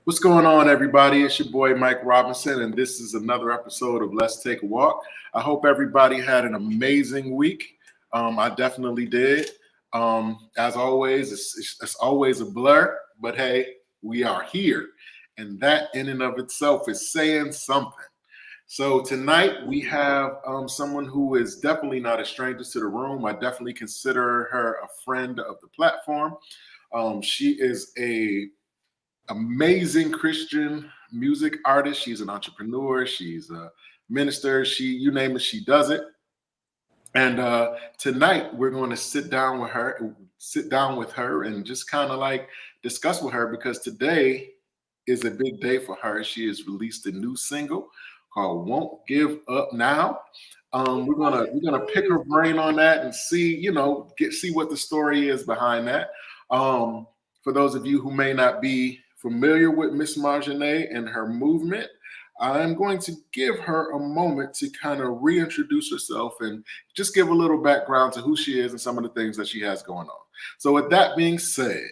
What's going on, everybody? It's your boy Mike Robinson, and this is another episode of Let's Take a Walk. I hope everybody had an amazing week. I definitely did. As always, it's always a blur, but hey, we are here, and that in and of itself is saying something. So tonight we have someone who is definitely not a stranger to the room. I definitely consider her a friend of the platform. She is a amazing Christian music artist. She's an entrepreneur. She's a minister. You name it, she does it. And tonight we're going to sit down with her, and just kind of like discuss with her, because today is a big day for her. She has released a new single called "Won't Give Up Now." We're gonna pick her brain on that and see, see what the story is behind that. For those of you who may not be familiar with Miss Marjane and her movement, I'm going to give her a moment to kind of reintroduce herself and just give a little background to who she is and some of the things that she has going on. So with that being said,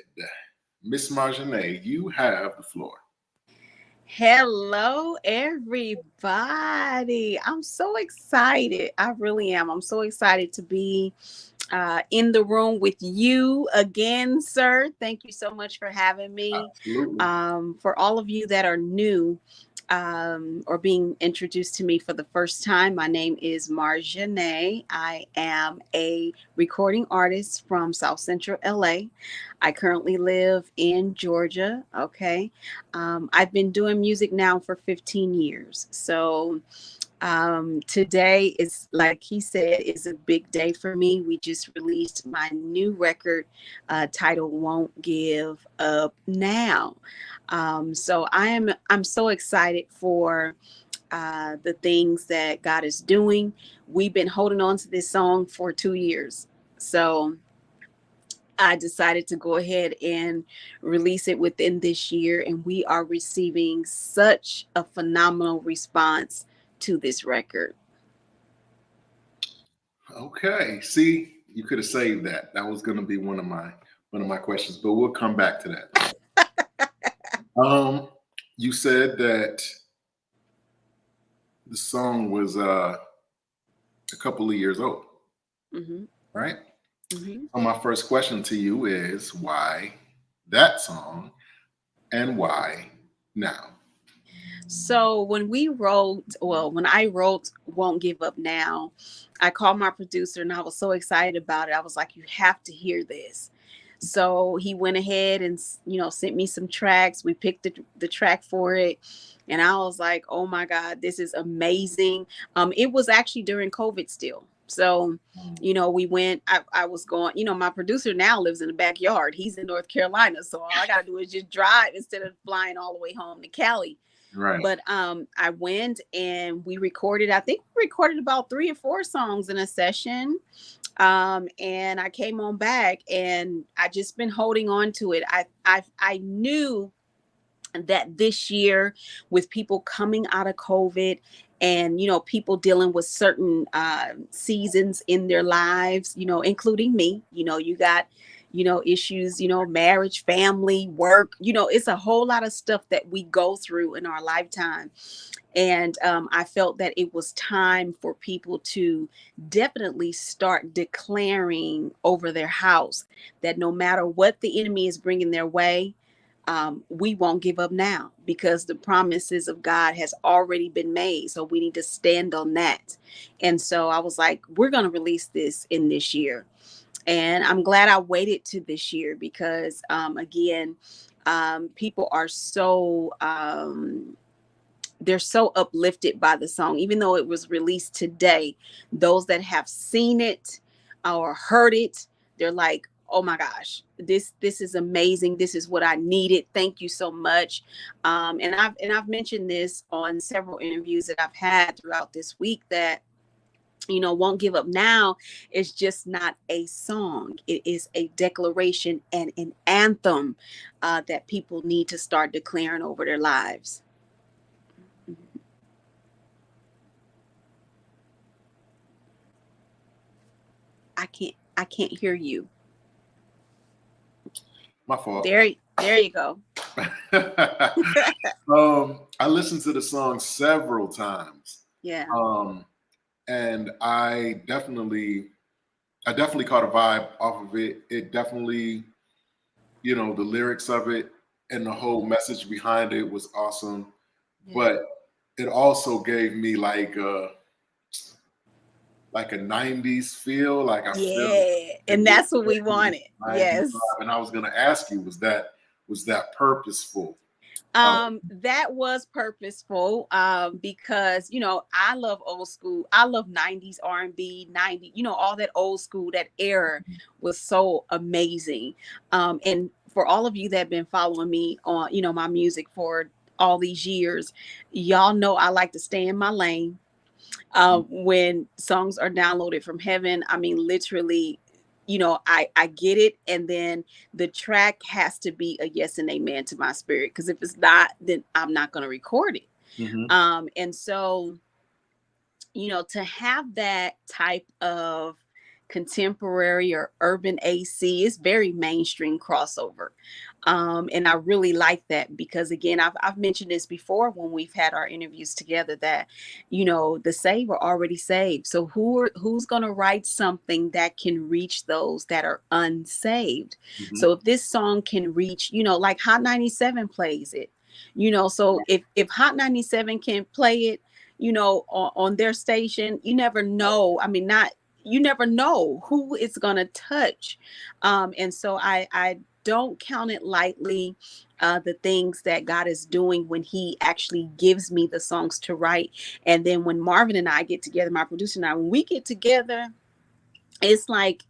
Miss Marjane, you have the floor. Hello, everybody. I'm so excited. I really am. I'm so excited to be in the room with you again, sir. Thank you so much for having me. Absolutely. For all of you that are new or being introduced to me for the first time, my name is Marjane. I am a recording artist from South Central LA. I currently live in Georgia. Okay. I've been doing music now for 15 years. So today is, like he said, is a big day for me. We just released my new record titled "Won't Give Up Now." So I'm so excited for the things that God is doing. We've been holding on to this song for 2 years. So I decided to go ahead and release it within this year, and we are receiving such a phenomenal response to this record. Okay. See, you could have saved that. That was going to be one of my questions, but we'll come back to that. You said that the song was a couple of years old, right? So my first question to you is, why that song and why now? So when I wrote "Won't Give Up Now," I called my producer and I was so excited about it. I was like, "You have to hear this." So he went ahead and sent me some tracks. We picked the track for it, and I was like, "Oh my God, this is amazing!" It was actually during COVID still. So, we went. I was going. My producer now lives in the backyard. He's in North Carolina, so all I gotta do is just drive instead of flying all the way home to Cali. Right. But I went and we recorded. I think we recorded about 3 or 4 songs in a session. And I came on back, and I just been holding on to it. I knew that this year, with people coming out of COVID and people dealing with certain seasons in their lives, including me, you got issues, marriage, family, work, it's a whole lot of stuff that we go through in our lifetime. And I felt that it was time for people to definitely start declaring over their house that no matter what the enemy is bringing their way, we won't give up now, because the promises of God has already been made. So we need to stand on that. And so I was like, we're going to release this in this year. And I'm glad I waited to this year, because again, people are they're so uplifted by the song, even though it was released today. Those that have seen it or heard it, they're like, "Oh my gosh, this is amazing. This is what I needed. Thank you so much." And I've mentioned this on several interviews that I've had throughout this week, that "Won't Give Up Now" is just not a song. It is a declaration and an anthem that people need to start declaring over their lives. I can't hear you. My fault. There you go. I listened to the song several times. Yeah. Um, and I definitely caught a vibe off of it. It definitely, the lyrics of it and the whole message behind it was awesome. Yeah. But it also gave me like a 90s feel. Like I feel Yeah. it And really that's what we gave me wanted. 90s Yes. vibe. And I was gonna ask you, was that purposeful? That was purposeful, because I love old school. I love 90s R&B, 90, all that old school, that era was so amazing. And for all of you that have been following me on, my music for all these years, y'all know I like to stay in my lane. When songs are downloaded from heaven, I mean, literally, I get it, and then the track has to be a yes and amen to my spirit, because if it's not, then I'm not going to record it. Mhm. And so, to have that type of contemporary or urban AC is very mainstream crossover. And I really like that, because again, I've mentioned this before when we've had our interviews together, that, the saved are already saved. So who's going to write something that can reach those that are unsaved? Mhm. So if this song can reach, like Hot 97 plays it, so if Hot 97 can play it, on their station, you never know. I mean, not you never know who it's gonna touch. And so I don't count it lightly, the things that God is doing when He actually gives me the songs to write. And then when Marvin and I get together, my producer and I, when we get together, it's like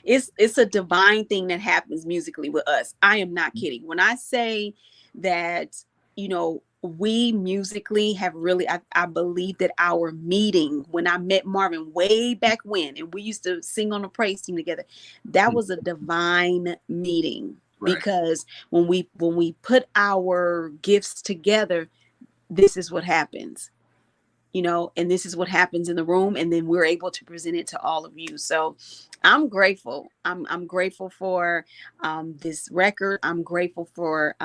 it's a divine thing that happens musically with us. I am not kidding when I say that, we musically have really, I believe that our meeting, when I met Marvin way back when, and we used to sing on the praise team together, that was a divine meeting. Right. Because when we put our gifts together, this is what happens, and this is what happens in the room, and then we're able to present it to all of you. So I'm grateful. I'm grateful for this record. I'm grateful for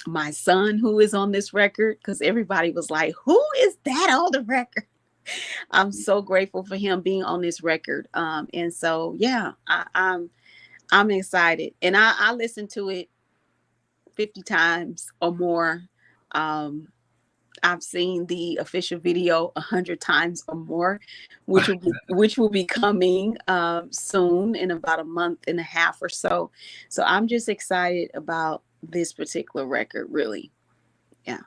my son who is on this record, because everybody was like, who is that on the record? I'm so grateful for him being on this record. And so yeah, I'm excited, and I listened to it 50 times or more. um I've seen the official video 100 times or more, which will be coming soon, in about a month and a half or so. So I'm just excited about this particular record, really. Yeah.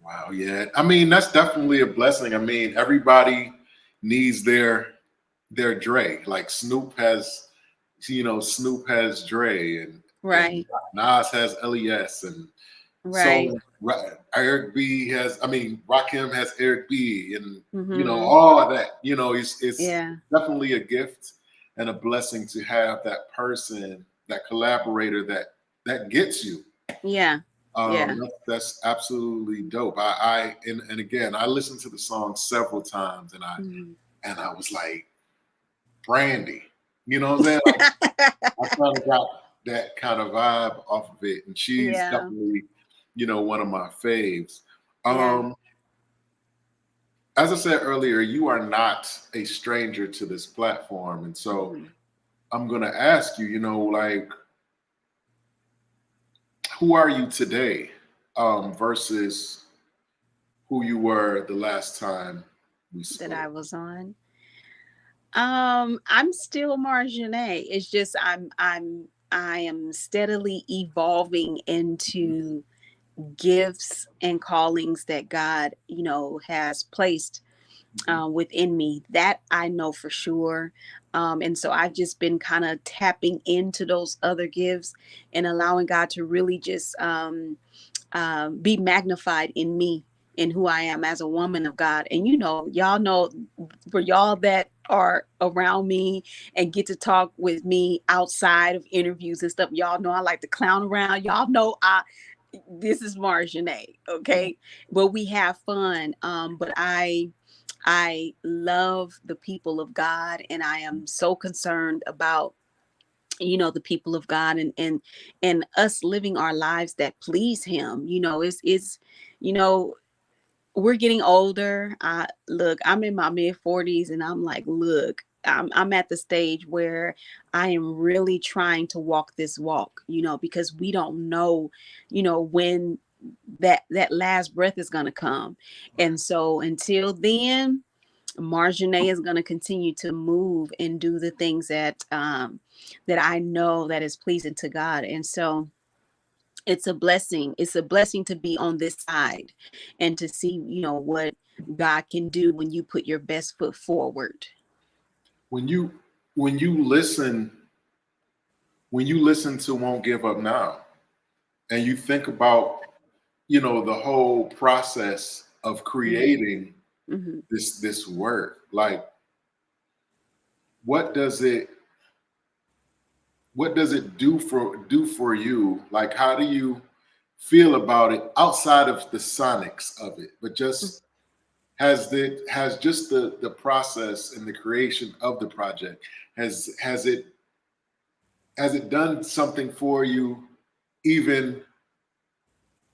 Wow. Yeah. I mean, that's definitely a blessing. I mean, everybody needs their Dre. Like Snoop has Dre, and Right. Nas has LES, and Right. so Eric B has. I mean, Rakim has Eric B, and Hmm. all of that. It's Yeah. definitely a gift and a blessing to have that person, that collaborator that gets you. Yeah. Yeah. That's absolutely dope. And again, I listened to the song several times, and I Mhm. and I was like, Brandy, you know what I'm saying? Like, I kind of got that kind of vibe off of it, and she's Yeah. definitely, one of my faves. Yeah. Um, as I said earlier, you are not a stranger to this platform, and so Mhm. I'm gonna ask you, like, who are you today, versus who you were the last time we That spoke? I was on. I'm still Marjane. It's just I am steadily evolving into gifts and callings that God, has placed Mhm. within me. That I know for sure. And so I've just been kind of tapping into those other gifts and allowing God to really just be magnified in me and who I am as a woman of God. And y'all know, for y'all that are around me and get to talk with me outside of interviews and stuff, y'all know I like to clown around. Y'all know this is Marjane, okay? But we have fun. But I love the people of God, and I am so concerned about the people of God, and us living our lives that please him. It's you know we're getting older. I'm in my mid 40s, and I'm like, look, I'm at the stage where I am really trying to walk this walk, because we don't know, when that last breath is going to come. And so until then, Marjane is going to continue to move and do the things that I know that is pleasing to God. And so it's a blessing. It's a blessing to be on this side and to see, what God can do when you put your best foot forward. When you when you listen when you listen to Won't Give Up Now, and you think about, the whole process of creating Mm-hmm. this work, like what does it do for you? Like, how do you feel about it outside of the sonics of it, but just has just the process and the creation of the project, has it done something for you, even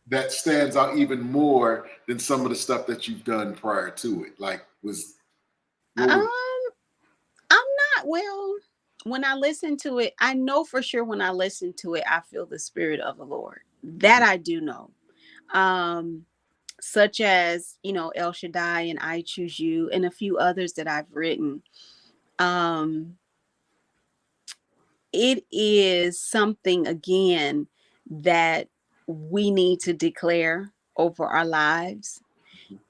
that stands out even more than some of the stuff that you've done prior to it? Like, what was? Um, I'm not well. When I listen to it, I know for sure when I listen to it, I feel the spirit of the Lord. That I do know. Um, Such as, El Shaddai and I Choose You and a few others that I've written. Um, it is something again that we need to declare over our lives.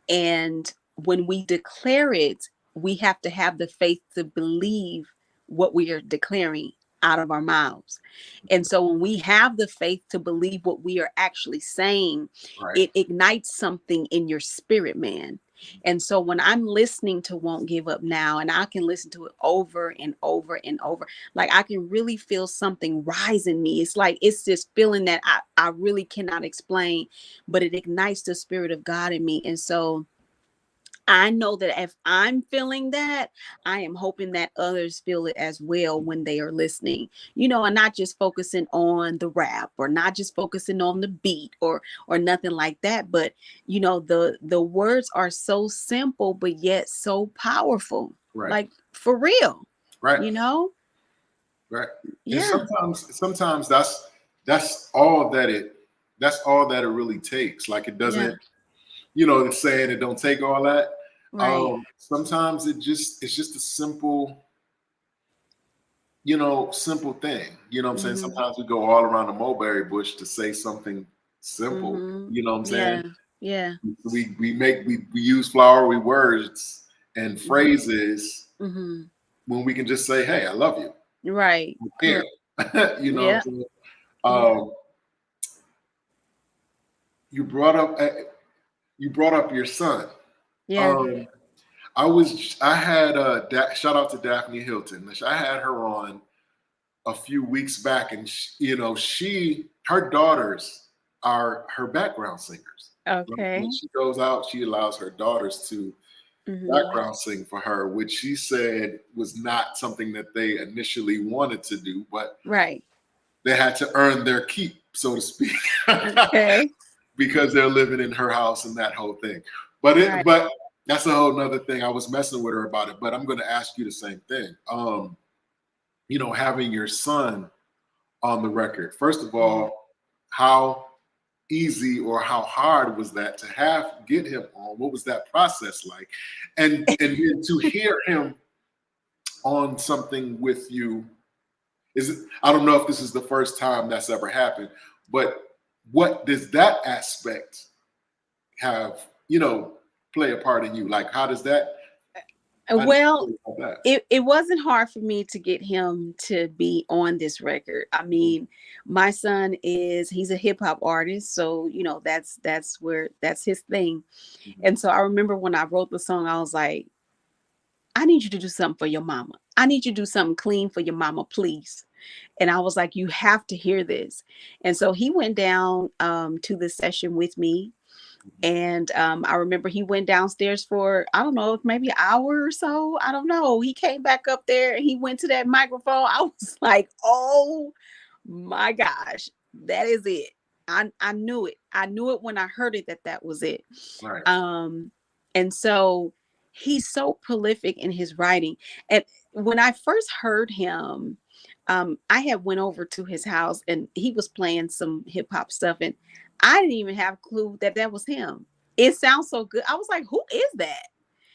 And when we declare it, we have to have the faith to believe what we are declaring out of our mouths. And so when we have the faith to believe what we are actually saying, Right. it ignites something in your spirit, man. And so when I'm listening to Won't Give Up Now, and I can listen to it over and over and over, like I can really feel something rise in me. It's like it's this feeling that I really cannot explain, but it ignites the spirit of God in me. And so I know that if I'm feeling that, I am hoping that others feel it as well when they are listening, and not just focusing on the rap or not just focusing on the beat or nothing like that. But, the words are so simple, but yet so powerful, Right. like for real, Right. you know? Right. And Yeah. sometimes that's all that it really takes. Like, it Yeah. doesn't, it's saying it don't take all that. Right. Sometimes it's just a simple thing. You know what I'm saying? Mm-hmm. Sometimes we go all around the mulberry bush to say something simple. Mm-hmm. You know what I'm saying? Yeah. Yeah. We use flowery words and Mm-hmm. phrases Mm-hmm. when we can just say, "Hey, I love you." Right. Yeah. Correct. You know what Yeah. I'm saying? Yeah. Um, you brought up your son. Yeah. Um, I had shout out to Daphne Hilton. I had her on a few weeks back, and her daughters are her background singers. Okay. When she goes out, she allows her daughters to Mm-hmm. background sing for her, which she said was not something that they initially wanted to do, but Right. they had to earn their keep, so to speak, Okay. because they're living in her house and that whole thing. But Right. that's a whole nother thing. I was messing with her about it, but I'm going to ask you the same thing. Having your son on the record. First of Mhm. all, how easy or how hard was that to get him on? What was that process like? And then to hear him on something with you, I don't know if this is the first time that's ever happened, but what does that aspect have, play a part in you? Like, how did you Well, feel about that? it wasn't hard for me to get him to be on this record. I mean, my son he's a hip hop artist, so that's his thing. Mhm. And so I remember when I wrote the song, I was like, I need you to do something for your mama. I need you to do something clean for your mama, please. And I was like, you have to hear this. And so he went down to the session with me. And I remember he went downstairs for, I don't know, maybe an hour or so. I don't know. He came back up there and he went to that microphone. I was like, oh my gosh, that is it. I knew it. I knew it when I heard it, that was it. Right. And so he's so prolific in his writing. And when I first heard him, I had went over to his house and he was playing some hip hop stuff, and I didn't even have a clue that was him. It sounds so good. I was like, who is that?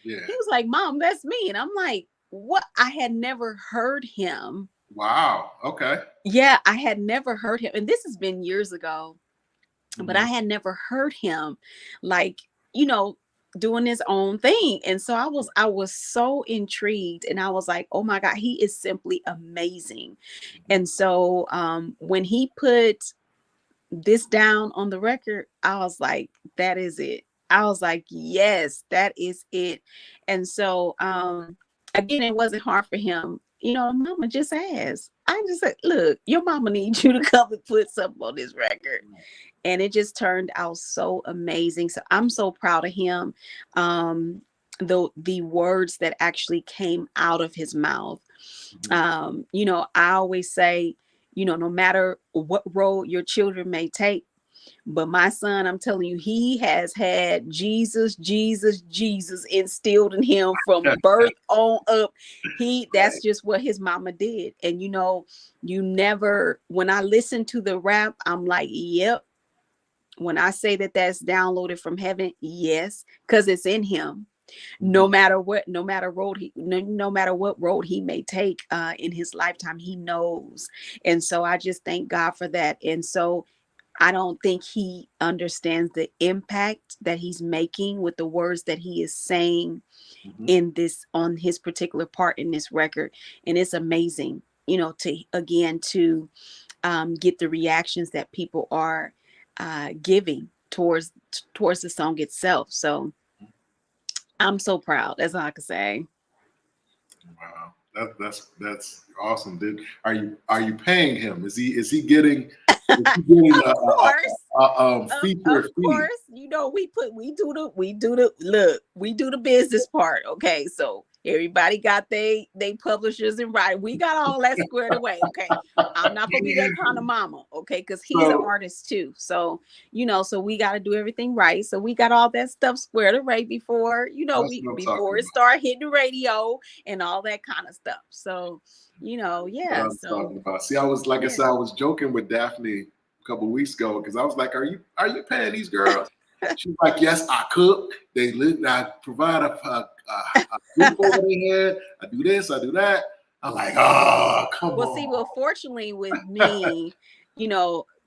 Yeah. He was like, Mom, that's me. And I'm like, what? I had never heard him. Wow. Okay. Yeah, I had never heard him. And this has been years ago, but I had never heard him like, doing his own thing. And so I was so intrigued, and I was like, oh my God, he is simply amazing. And so when he put this down on the record, I was like, that is it. I was like, yes, that is it. And so again, it wasn't hard for him. Mama just asked. I just said, look, your mama needs you to come and put something on this record. And it just turned out so amazing. So I'm so proud of him. The words that actually came out of his mouth. I always say, no matter what road your children may take, but my son, I'm telling you, he has had Jesus, Jesus, Jesus instilled in him from birth on up. That's just what his mama did. And you never, when I listen to the rap, I'm like, yep. When I say that's downloaded from heaven, yes, because it's in him. No matter what road no matter what road he may take in his lifetime, he knows. And so I just thank God for that. And so I don't think he understands the impact that he's making with the words that he is saying on his particular part in this record. And it's amazing, to get the reactions that people are giving towards the song itself. So I'm so proud. That's all I can say. Wow, that's awesome. Are you paying him? Is he getting? Of course. Feature Of course, we do the business part. Okay, so everybody got they publishers and right. We got all that squared away. Okay, I'm not gonna be that kind of mama. Okay, because he's an artist too. So so we got to do everything right. So we got all that stuff squared away before before it start hitting the radio and all that kind of stuff. So yeah. So see, I was joking with Daphne a couple of weeks ago because I was like, "Are you paying these girls?" She's like, "Yes, I cook. They live. I provide a roof over their head. I do this. I do that." I'm like, "Oh, come on." Well, fortunately with me,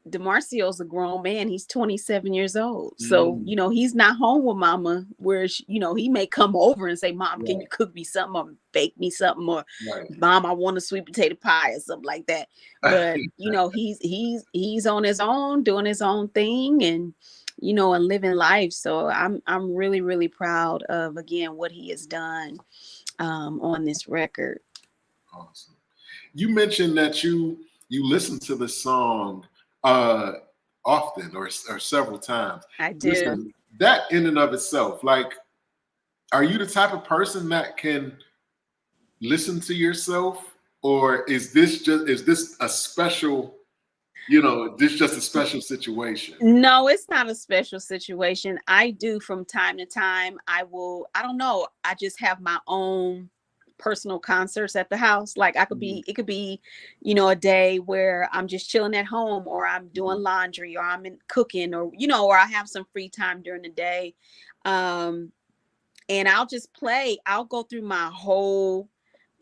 DeMarcio's a grown man. He's 27 years old. So, he's not home with mama where, he may come over and say, Mom, can you cook me something or bake me something? Or Mom, I want a sweet potato pie or something like that. But, he's on his own, doing his own thing and, and living life. So I'm really, really proud of, again, what he has done on this record. Awesome. You mentioned that you listen to the song often or several times. I do. Listen, that in and of itself, like, are you the type of person that can listen to yourself, or is this a special, this just a special situation? No, it's not a special situation. I do from time to time. I don't know. I just have my own personal concerts at the house. Like it could be, a day where I'm just chilling at home or I'm doing laundry or I'm cooking or, or I have some free time during the day. And I'll go through my whole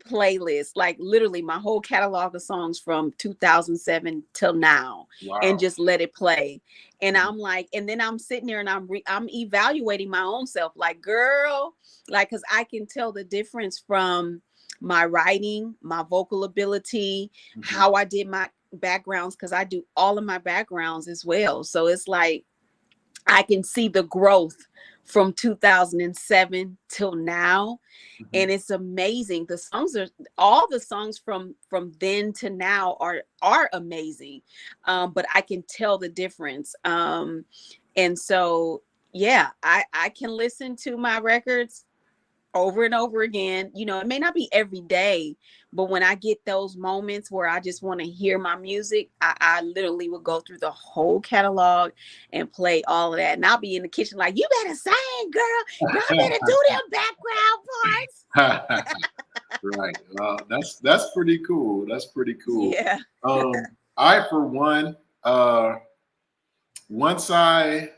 playlist, like literally my whole catalog of songs from 2007 till now. Wow. And just let it play. And I'm like, and then I'm sitting there and I'm evaluating my own self, like, girl, like, because I can tell the difference from my writing, my vocal ability, how I did my backgrounds, because I do all of my backgrounds as well. So it's like I can see the growth from 2007 till now. And it's amazing. All the songs from then to now are amazing. But I can tell the difference. And so, yeah, I can listen to my records over and over again. You know, it may not be every day, but when I get those moments where I just want to hear my music, I literally will go through the whole catalog and play all of that. And I'll be in the kitchen like, you better sing, girl. Y'all better do them background parts. Right. That's pretty cool. That's pretty cool. Yeah. I for one, once I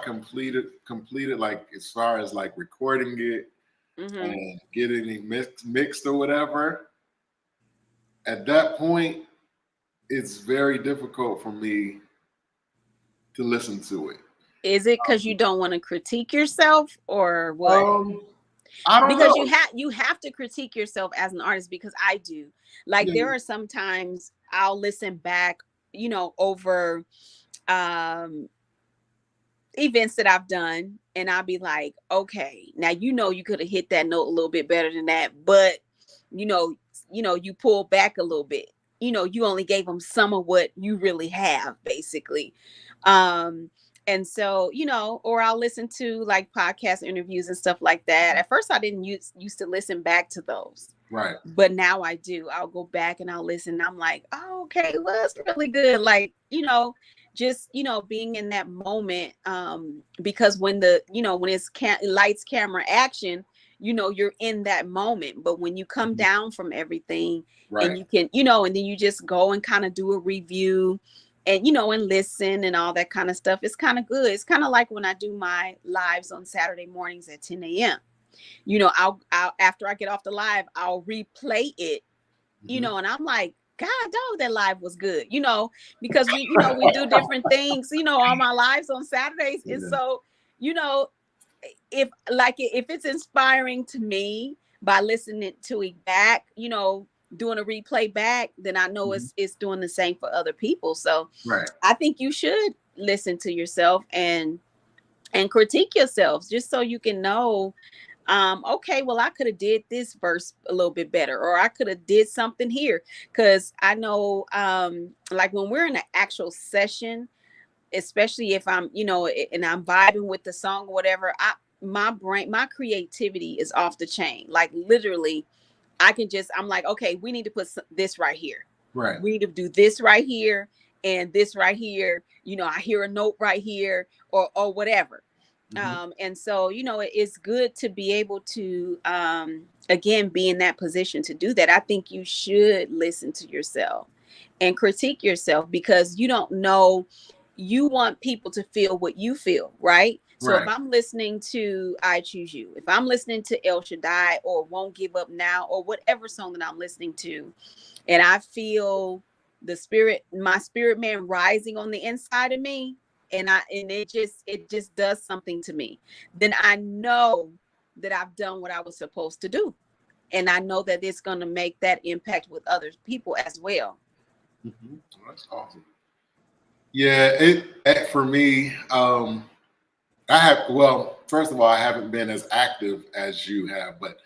completed like as far as like recording it and getting it mixed or whatever, at that point, it's very difficult for me to listen to it. Is it because you don't want to critique yourself or what? I don't Because know. you have to critique yourself as an artist, because I do. Like, Yeah. there are some times I'll listen back, you know, over events that I've done, and I'll be like, okay, now you know you could have hit that note a little bit better than that, but you pull back a little bit. You know, you only gave them some of what you really have, basically. And so, you know, or I'll listen to like podcast interviews and stuff like that. At first I didn't used to listen back to those. Right. But now I do. I'll go back and I'll listen. And I'm like, oh, okay, well, it's really good. Like, you know, just, you know, being in that moment. Because when when it's lights, camera, action, you know, you're in that moment. But when you come down from everything, Right. and you can, you know, and then you just go and kind of do a review and, you know, and listen and all that kind of stuff. It's kind of good. It's kind of like when I do my lives on Saturday mornings at 10 a.m. You know, I'll after I get off the live, I'll replay it, you know, and I'm like, God, dog, that live was good, you know, because we do different things, you know, on my lives on Saturdays. And so, you know, if it's inspiring to me by listening to it back, you know, doing a replay back, then I know it's doing the same for other people. So Right. I think you should listen to yourself and critique yourselves, just so you can know, okay, well, I could have did this verse a little bit better, or I could have did something here. Because I know, like when we're in an actual session, especially if I'm, you know, and I'm vibing with the song or whatever, my creativity is off the chain. Like literally, I'm like, okay, we need to put this right here. Right. We need to do this right here and this right here. You know, I hear a note right here or whatever. And so, you know, it's good to be able to, again, be in that position to do that. I think you should listen to yourself and critique yourself, because you don't know, you want people to feel what you feel, right? So if I'm listening to I Choose You, if I'm listening to El Shaddai or Won't Give Up Now, or whatever song that I'm listening to, and I feel my spirit man rising on the inside of me, and it just does something to me, then I know that I've done what I was supposed to do. And I know that it's going to make that impact with other people as well. That's awesome. Yeah, for me, first of all, I haven't been as active as you have, but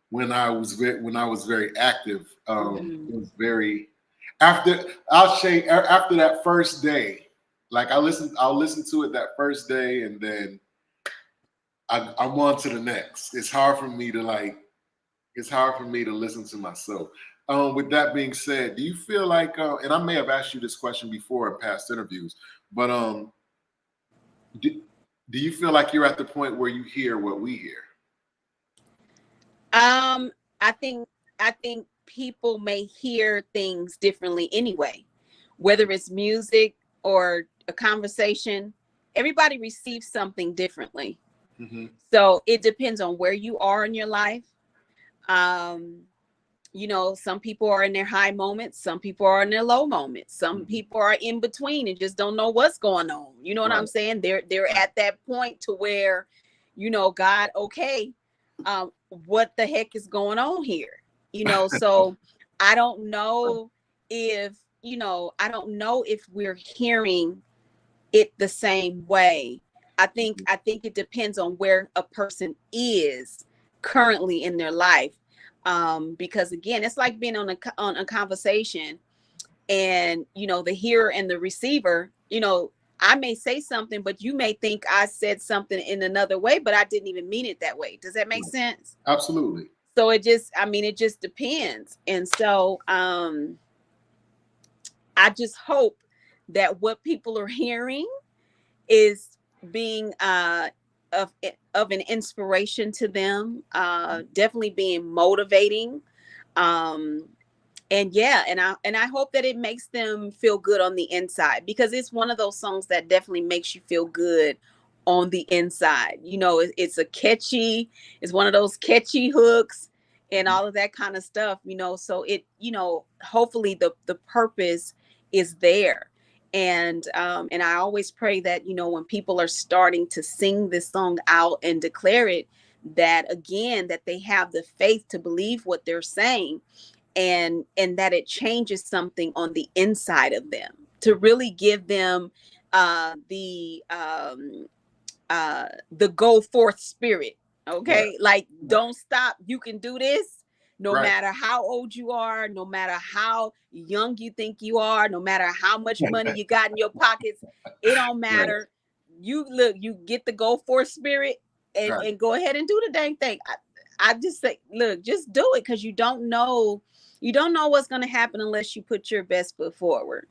when I was very active, it was very after after that first day, like I'll listen to it that first day, and then I'm on to the next. It's hard for me to listen to myself. With that being said, do you feel like, and I may have asked you this question before in past interviews, but do you feel like you're at the point where you hear what we hear? I think people may hear things differently anyway, whether it's music or a conversation. Everybody receives something differently. So it depends on where you are in your life. You know, some people are in their high moments, some people are in their low moments, some people are in between and just don't know what's going on. You know what I'm saying? They're at that point to where, you know, God, okay, what the heck is going on here? You know, so I don't know if we're hearing it the same way. I think it depends on where a person is currently in their life. Because again, it's like being on a conversation, and you know, the hearer and the receiver, you know, I may say something, but you may think I said something in another way, but I didn't even mean it that way. Does that make sense? Absolutely. So it just, I mean, it just depends. And so I just hope that what people are hearing is being of an inspiration to them, definitely being motivating. Um, and yeah, and I hope that it makes them feel good on the inside, because it's one of those songs that definitely makes you feel good on the inside. You know, it's it's one of those catchy hooks and all of that kind of stuff, you know. So it, you know, hopefully the purpose is there. And I always pray that, you know, when people are starting to sing this song out and declare it, that again, that they have the faith to believe what they're saying, and that it changes something on the inside of them, to really give them uh the um the go forth spirit. Okay, Right. like, don't stop, you can do this, no Right. matter how old you are, no matter how young you think you are, no matter how much money you got in your pockets, it don't Right. matter. You look, you get the go forth spirit, Right. and go ahead and do the dang thing. I just say, look, just do it, because you don't know what's going to happen unless you put your best foot forward.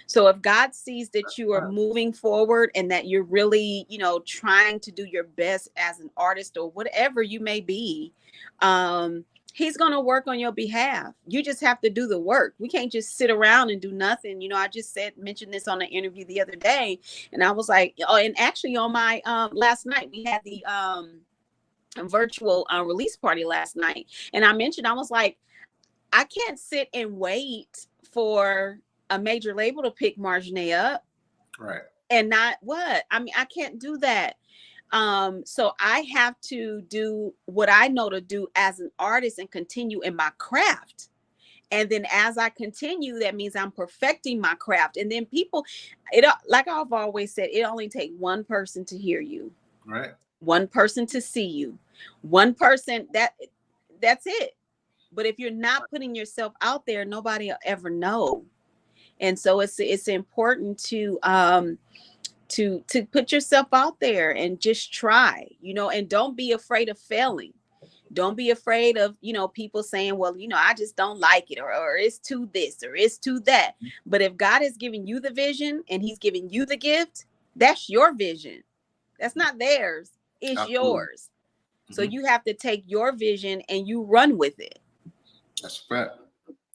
So if God sees that you are moving forward and that you're really, you know, trying to do your best as an artist or whatever you may be, he's going to work on your behalf. You just have to do the work. We can't just sit around and do nothing. You know, I just mentioned this on an interview the other day, and I was like, oh, and actually on my last night we had the virtual release party last night, and I mentioned, I was like, I can't sit and wait for a major label to pick Marjane up. Right. And not what? I mean, I can't do that. So I have to do what I know to do as an artist and continue in my craft. And then as I continue, that means I'm perfecting my craft. And then people, like I've always said, it only takes one person to hear you. Right. One person to see you. One person, that's it. But if you're not putting yourself out there, nobody will ever know. And so it's important to put yourself out there and just try, you know, and don't be afraid of failing. Don't be afraid of, you know, people saying, well, you know, I just don't like it, or it's too this, or it's too that. But if God is giving you the vision and he's giving you the gift, that's your vision. That's not theirs. It's Absolutely. yours. So you have to take your vision and you run with it. That's a fact.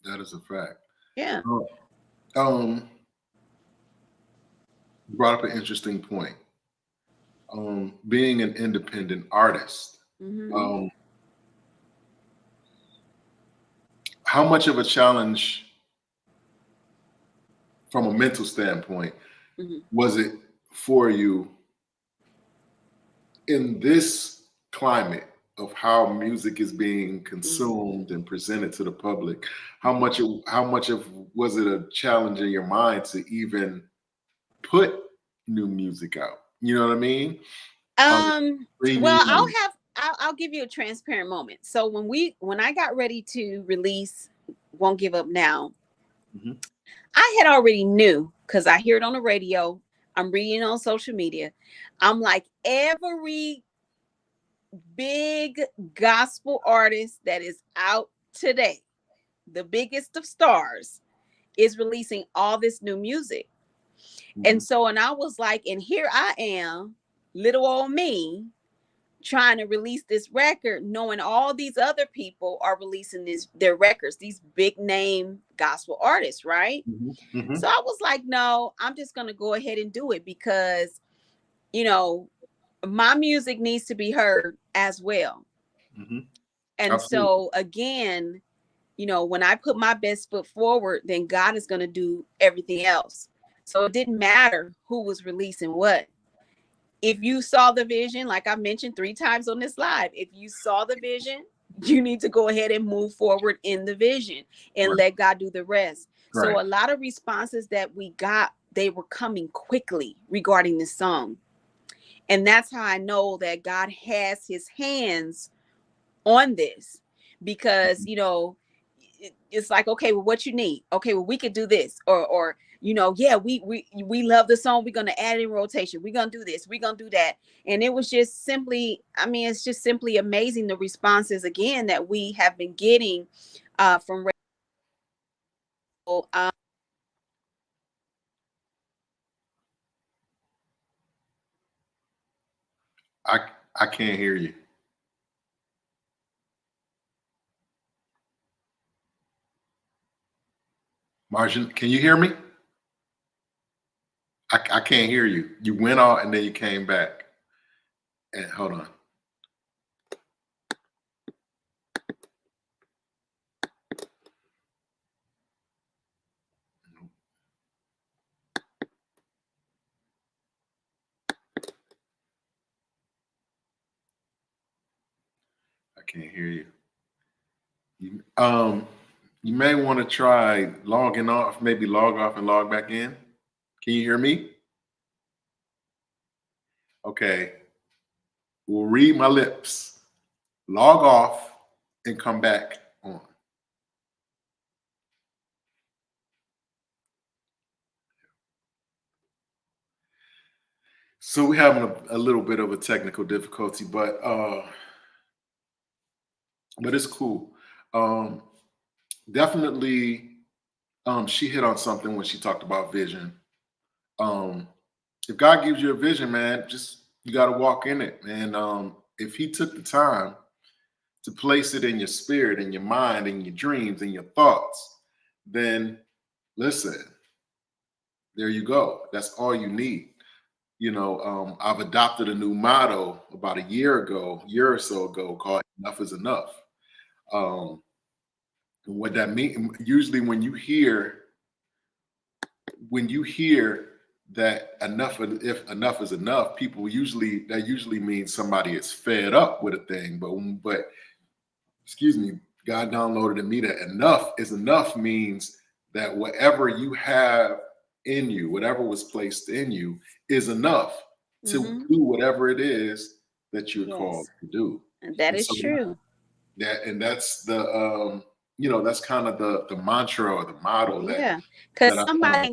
That is a fact. Yeah. You brought up an interesting point. Being an independent artist. Mm-hmm. How much of a challenge from a mental standpoint was it for you in this climate of how music is being consumed and presented to the public? How much of was it a challenge in your mind to even put new music out? You know what I mean? Well, I'll give you a transparent moment. So when I got ready to release Won't Give Up Now, I had already knew, because I hear it on the radio, I'm reading on social media. I'm like, every big gospel artist that is out today, the biggest of stars, is releasing all this new music. And so, and I was like, and here I am, little old me, trying to release this record, knowing all these other people are releasing their records, these big name gospel artists, right? So I was like, no, I'm just going to go ahead and do it, because, you know, my music needs to be heard as well. And so again, you know, when I put my best foot forward, then God is going to do everything else. So it didn't matter who was releasing what. If you saw the vision, like I mentioned 3 times on this live, if you saw the vision, you need to go ahead and move forward in the vision and let God do the rest. So a lot of responses that we got, they were coming quickly regarding this song. And that's how I know that God has his hands on this, because, you know, it's like, okay, well, what you need? Okay, well, we could do this, or yeah, we love the song. We're gonna add it in rotation. We're gonna do this. We're gonna do that. And it was just simply, I mean, it's just simply amazing the responses again that we have been getting from radio. I I can't hear you. Marjane, can you hear me? I can't hear you. You went out and then you came back. And hold on. I can't hear you. You may want to try logging off, maybe log off and log back in. Can you hear me? Okay. Well, read my lips. Log off and come back on. So we're having a little bit of a technical difficulty, but it's cool. Um, Definitely, she hit on something when she talked about vision. Um, if God gives you a vision, man, just you got to walk in it. And if He took the time to place it in your spirit, in your mind, in your dreams, in your thoughts, then listen, there you go. That's all you need. I've adopted a new motto about a year or so ago, called "Enough is enough." Um, and what that means, usually when you hear that if enough is enough, people usually means somebody is fed up with a thing. But excuse me, God downloaded in me that enough is enough means that whatever you have in you, whatever was placed in you, is enough to do whatever it is that you're called to do. And that And is so true. that's the that's kind of the mantra or the motto Yeah, that because I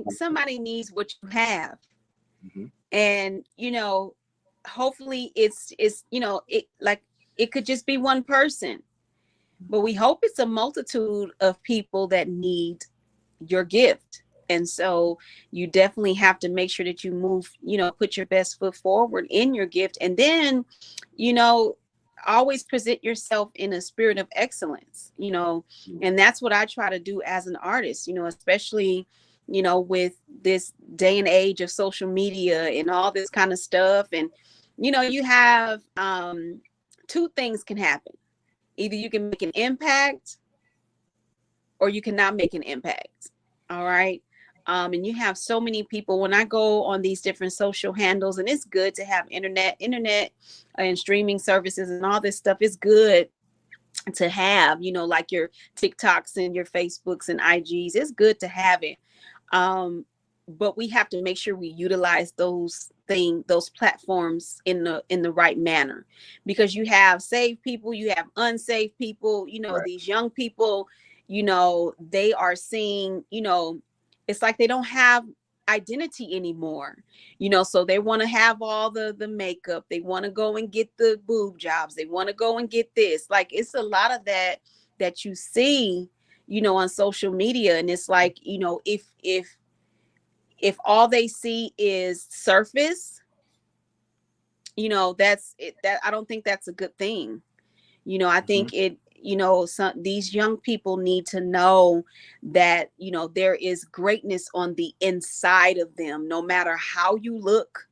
somebody needs what you have. Mhm. And hopefully it's it, like, it could just be one person, but we hope it's a multitude of people that need your gift. And so you definitely have to make sure that you move, put your best foot forward in your gift, and then you know always present yourself in a spirit of excellence. And that's what I try to do as an artist, especially with this day and age of social media and all this kind of stuff. And you have two things can happen: either you can make an impact or you cannot make an impact. All right. And you have so many people. When I go on these different social handles, and it's good to have internet and streaming services and all this stuff. It's good to have, like your TikToks and your Facebooks and IGs. It's good to have it. But we have to make sure we utilize those platforms in the right manner, because you have saved people, you have unsaved people. Right. These young people, they are seeing, it's like they don't have identity anymore. So they want to have all the makeup, they want to go and get the boob jobs, they want to go and get this. Like, it's a lot of that you see on social media. And it's like, if all they see is surface, that's it. That, I don't think that's a good thing. I think these young people need to know that there is greatness on the inside of them, no matter how you look,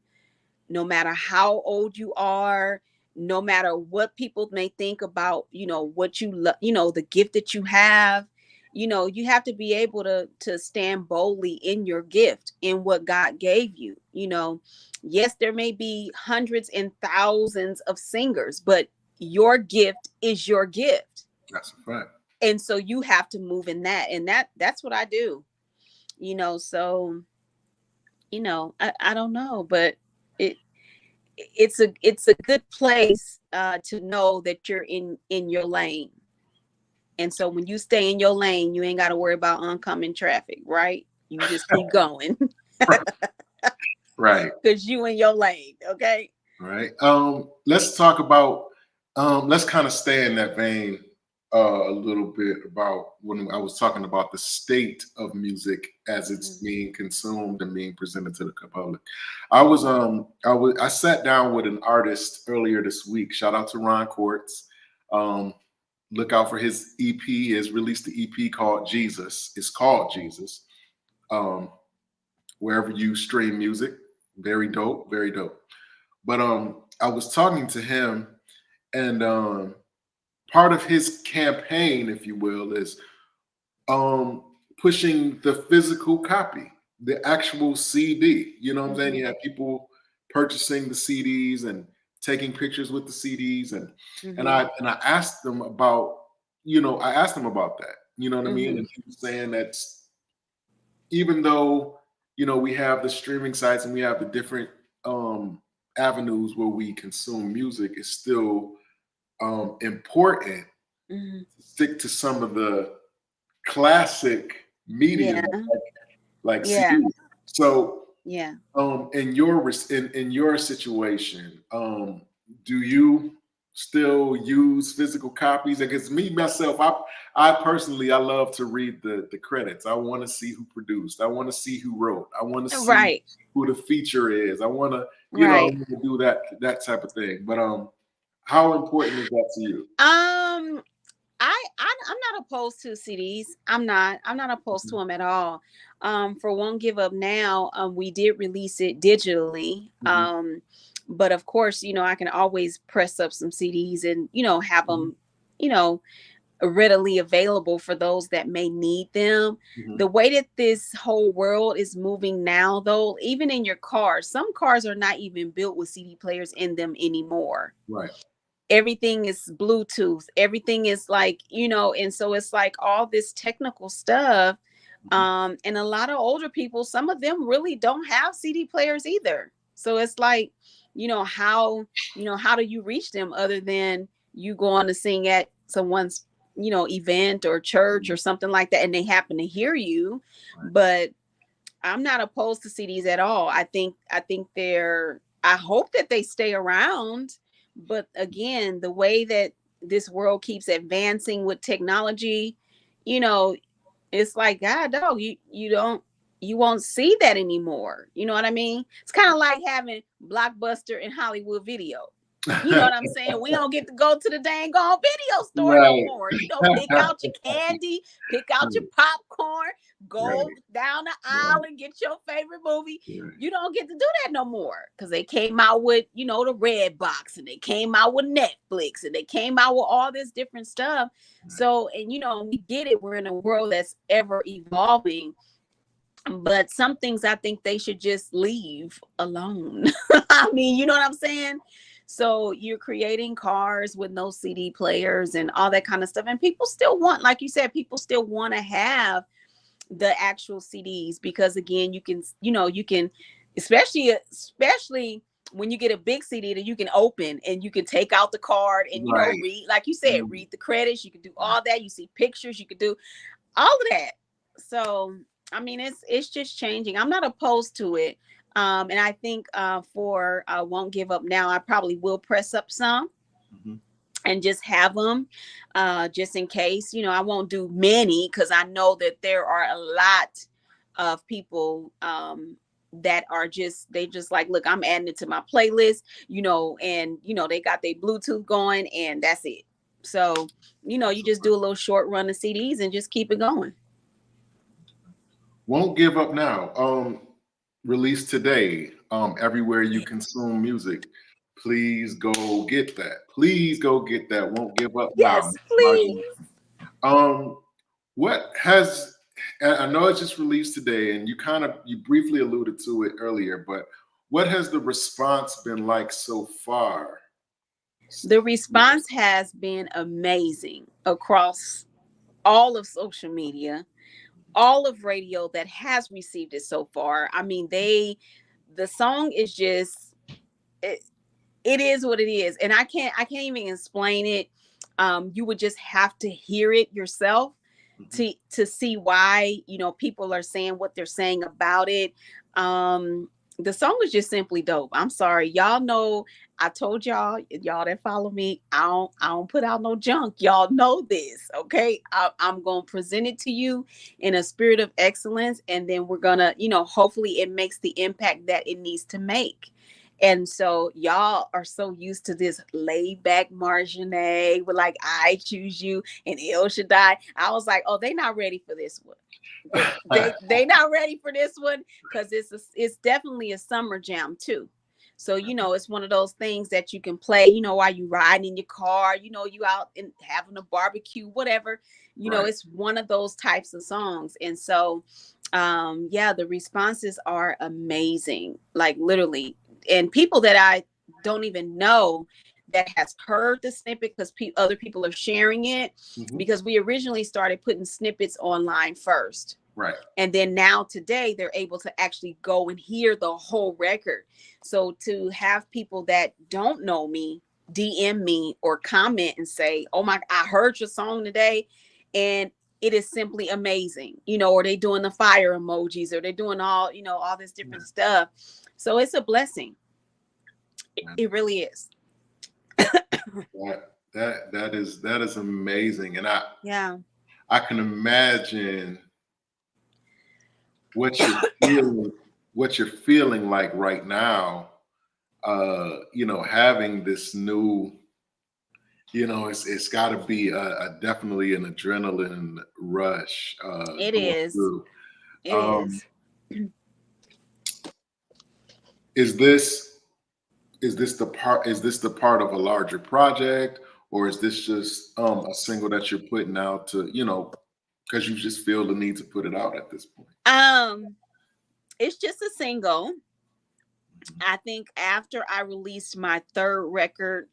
no matter how old you are, no matter what people may think about, what you love, the gift that you have. You have to be able to stand boldly in your gift, in what God gave you. Yes, there may be hundreds and thousands of singers, but your gift is your gift. That's a fact. And so you have to move in that. And that's what I do. So I don't know, but it it's a good place to know that you're in your lane. And so when you stay in your lane, you ain't got to worry about oncoming traffic, right? You just keep going Right. because you in your lane. Okay. Right. Let's talk about let's kind of stay in that vein a little bit about when I was talking about the state of music as it's being consumed and being presented to the public. I sat down with an artist earlier this week. Shout out to Ron Quartz. Look out for his EP. He has released the EP called Jesus. It's called Jesus. Wherever you stream music. Very dope, very dope. But I was talking to him, and part of his campaign, if you will, is pushing the physical copy, the actual CD. You know what I'm saying? You have people purchasing the CDs and taking pictures with the CDs, and I asked them about, I asked them about that. You know what I mean? And he was saying that even though we have the streaming sites and we have the different avenues where we consume music, it's still important to stick to some of the classic media, like CDs. So in your situation, do you still use physical copies? Because me myself, I personally, I love to read the credits. I want to see who produced. I want to see who wrote. I want to see who the feature is. I want to, I want to do that type of thing. But how important is that to you? I'm not opposed to CDs. I'm not opposed to them at all. For Won't Give Up Now, we did release it digitally. But of course, I can always press up some CDs and, have them, readily available for those that may need them. The way that this whole world is moving now, though, even in your car, some cars are not even built with CD players in them anymore. Right. Everything is Bluetooth. Everything is like, and so it's like all this technical stuff. And a lot of older people, some of them really don't have CD players either. So it's like, how do you reach them other than you going to sing at someone's, event or church or something like that, and they happen to hear you. But I'm not opposed to CDs at all. I think I hope that they stay around. But again, the way that this world keeps advancing with technology, it's like, God, dog, you won't see that anymore. You know what I mean? It's kind of like having Blockbuster and Hollywood Video. You know what I'm saying? We don't get to go to the dang on video store no more. Pick out your candy, pick out your popcorn, go down the aisle and get your favorite movie. You don't get to do that no more because they came out with, the Red Box, and they came out with Netflix, and they came out with all this different stuff. So, and we get it. We're in a world that's ever evolving. But some things I think they should just leave alone. I mean, you know what I'm saying? So you're creating cars with no CD players and all that kind of stuff. And people still want, like you said, people still want to have the actual CDs because, again, you can, especially when you get a big CD that you can open and you can take out the card and, read, like you said, read the credits. You can do all that. You see pictures. You can do all of that. So, I mean, it's just changing. I'm not opposed to it. And I think for Won't Give Up Now, I probably will press up some and just have them just in case. I won't do many because I know that there are a lot of people that are they just like, look, I'm adding it to my playlist, and, they got their Bluetooth going and that's it. So, you just do a little short run of CDs and just keep it going. Won't Give Up Now. Released today. Everywhere you consume music, please go get that. Please go get that. Won't Give Up Now. Yes, please. What has, I know it just released today, and you briefly alluded to it earlier, but what has the response been like so far? The response has been amazing across all of social media, all of radio that has received it so far. I mean, the song is just, it is what it is. And I can't even explain it. You would just have to hear it yourself Mhm. to see why, you know, people are saying what they're saying about it. The song is just simply dope. I'm sorry, y'all know. I told y'all that follow me, I don't put out no junk. Y'all know this, okay? I'm gonna present it to you in a spirit of excellence, and then we're gonna, you know, hopefully it makes the impact that it needs to make. And so y'all are so used to this laid back Marjane with like I choose you and El Shaddai. I was like, oh, they not ready for this one. They not ready for this one because it's definitely a summer jam too. So you know, it's one of those things that you can play, you know, while you riding in your car, you know, you out and having a barbecue, whatever. You know, Right. it's one of those types of songs. And so yeah, the responses are amazing. Like literally, and people that I don't even know that has heard the snippet because other people are sharing it, Mhm. because we originally started putting snippets online first, Right. and then now today they're able to actually go and hear the whole record. So to have people that don't know me DM me or comment and say, oh my, I heard your song today and it is simply amazing, you know, or they doing the fire emojis, or they're doing all, you know, all this different stuff. So it's a blessing. It really is. That is amazing, and Yeah. I can imagine what you're feeling, what you're feeling like right now. Having this new, it's got to be a definitely an adrenaline rush It going is. through. It Um, is. is this is this the part of a larger project, or is this just a single that you're putting out to, because you just feel the need to put it out at this point? Um, it's just a single. I think after I released my third record,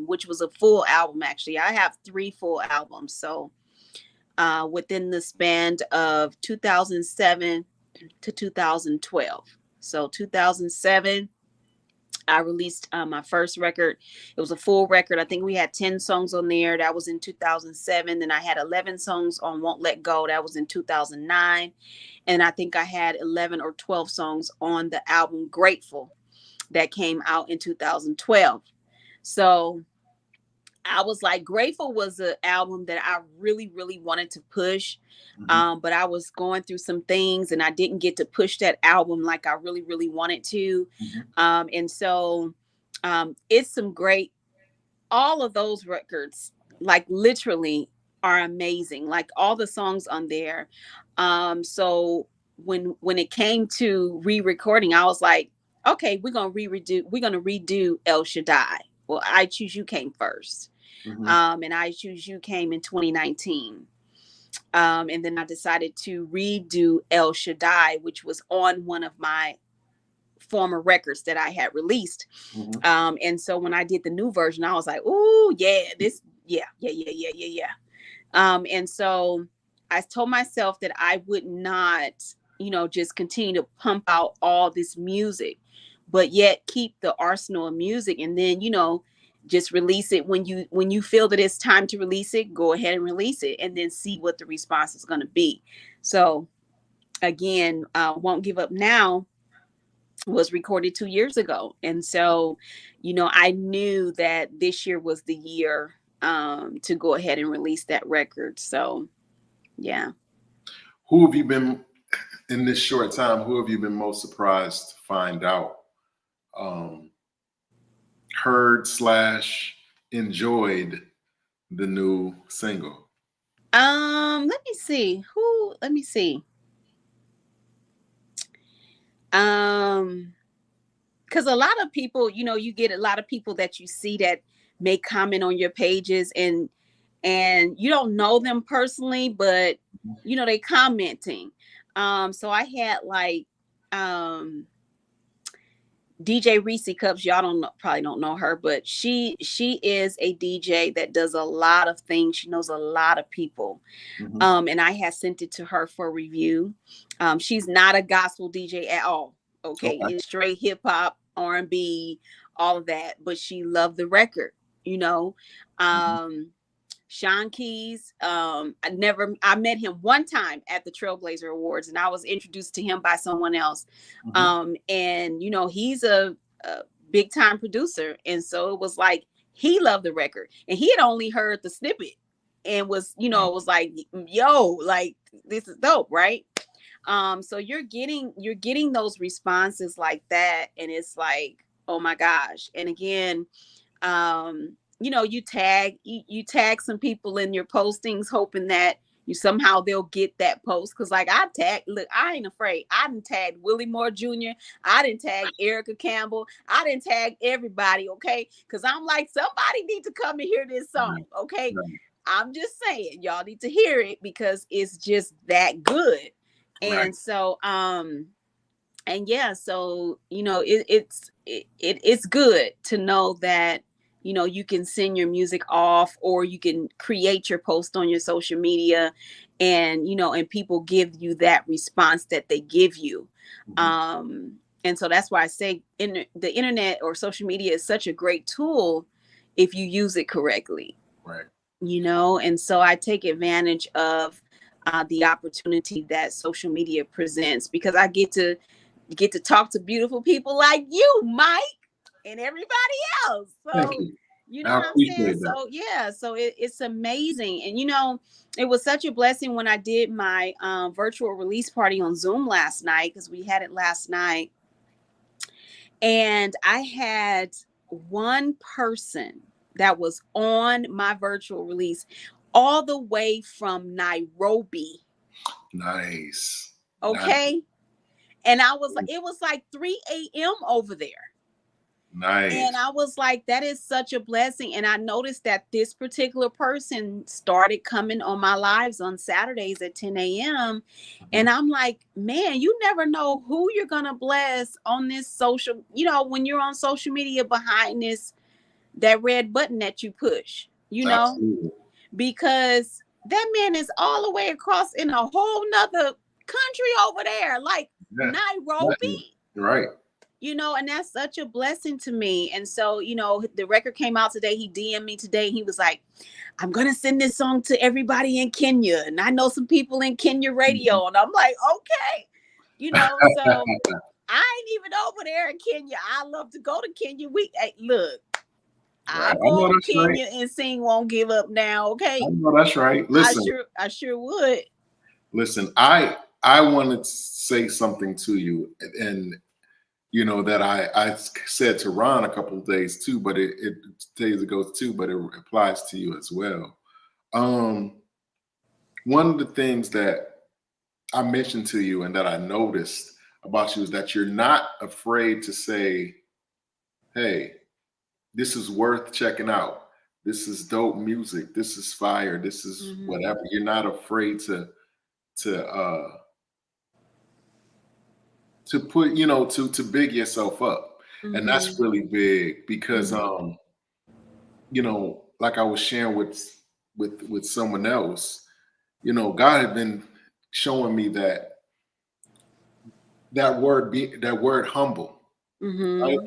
which was a full album, actually, I have three full albums. So within the span of 2007 to 2012. So 2007, I released my first record. It was a full record. I think we had 10 songs on there. That was in 2007. Then I had 11 songs on Won't Let Go. That was in 2009. And I think I had 11 or 12 songs on the album Grateful that came out in 2012. So I was like, Grateful was an album that I really, really wanted to push. Mhm. But I was going through some things and I didn't get to push that album like I really, really wanted to. Mhm. And so it's some great, all of those records, like literally are amazing. Like all the songs on there. So when it came to re-recording, I was like, okay, we're gonna redo El Shaddai. Well, I Choose You came first. Mhm. And I Choose You came in 2019. And then I decided to redo El Shaddai, which was on one of my former records that I had released. Mhm. And so when I did the new version, I was like, oh yeah, yeah. And so I told myself that I would not, you know, just continue to pump out all this music, but yet keep the arsenal of music. And then, you know, just release it when you feel that it's time to release it, go ahead and release it and then see what the response is going to be. So again, Won't Give Up Now was recorded 2 years ago. And so, you know, I knew that this year was the year to go ahead and release that record. So yeah. Who have you been in this short time? Who have you been most surprised to find out um, heard slash enjoyed the new single? Let me see. Let me see. Um, because a lot of people, you know, you get a lot of people that you see that may comment on your pages, and you don't know them personally, but you know, they commenting. So I had like um DJ Reese Cups. Y'all don't know, probably don't know her, but she is a DJ that does a lot of things. She knows a lot of people. Mhm. And I had sent it to her for review. She's not a gospel DJ at all. Okay, Okay. it's straight hip hop, R&B, all of that. But she loved the record, you know. Mhm. Um, Sean Keys. I met him one time at the Trailblazer Awards, and I was introduced to him by someone else. And you know, he's a big time producer, and so it was like he loved the record, and he had only heard the snippet, and was, you know, it was like, yo, like this is dope, right? So you're getting those responses like that, and it's like, oh my gosh. And again, you know, you tag some people in your postings, hoping that you somehow they'll get that post. Because like look, I ain't afraid. I didn't tag Willie Moore Jr. I didn't tag Erica Campbell. I didn't tag everybody, okay? Because I'm like, somebody need to come and hear this song, okay? Right. I'm just saying, y'all need to hear it because it's just that good. And so and yeah, so you know, it's good to know that, you know, you can send your music off, or you can create your post on your social media, and you know, and people give you that response that they give you. And so that's why I say the internet or social media is such a great tool if you use it correctly. Right. You know, and so I take advantage of the opportunity that social media presents, because I get to talk to beautiful people like you, Mike, and everybody else. So you know what I'm saying? That. So yeah, so it's amazing. And you know, it was such a blessing when I did my virtual release party on Zoom last night, because we had it last night. And I had one person that was on my virtual release all the way from Nairobi. Nice. Okay. Nice. And I was like, it was like 3 a.m. over there. Nice. And I was like, that is such a blessing. And I noticed that this particular person started coming on my lives on Saturdays at 10 a.m. And I'm like, man, you never know who you're going to bless on this social, you know, when you're on social media behind that red button that you push, you know. Absolutely. Because that man is all the way across in a whole nother country over there, like Nairobi. Right. You know, and that's such a blessing to me. And so, you know, the record came out today. He DM'd me today. He was like, I'm going to send this song to everybody in Kenya. And I know some people in Kenya radio. And I'm like, okay. You know, so I ain't even over there in Kenya. I love to go to Kenya. Look, I go to Kenya and sing Won't Give Up Now, okay? I know that's right. Listen. I sure would. Listen, I want to say something to you, and you know, that I said to Ron a couple of days too, but it days ago too, but it applies to you as well. One of the things that I mentioned to you and that I noticed about you is that you're not afraid to say, hey, this is worth checking out. This is dope music. This is fire. This is whatever. You're not afraid to put, you know, to big yourself up. And that's really big because, you know, like I was sharing with someone else, you know, God had been showing me that word humble, right?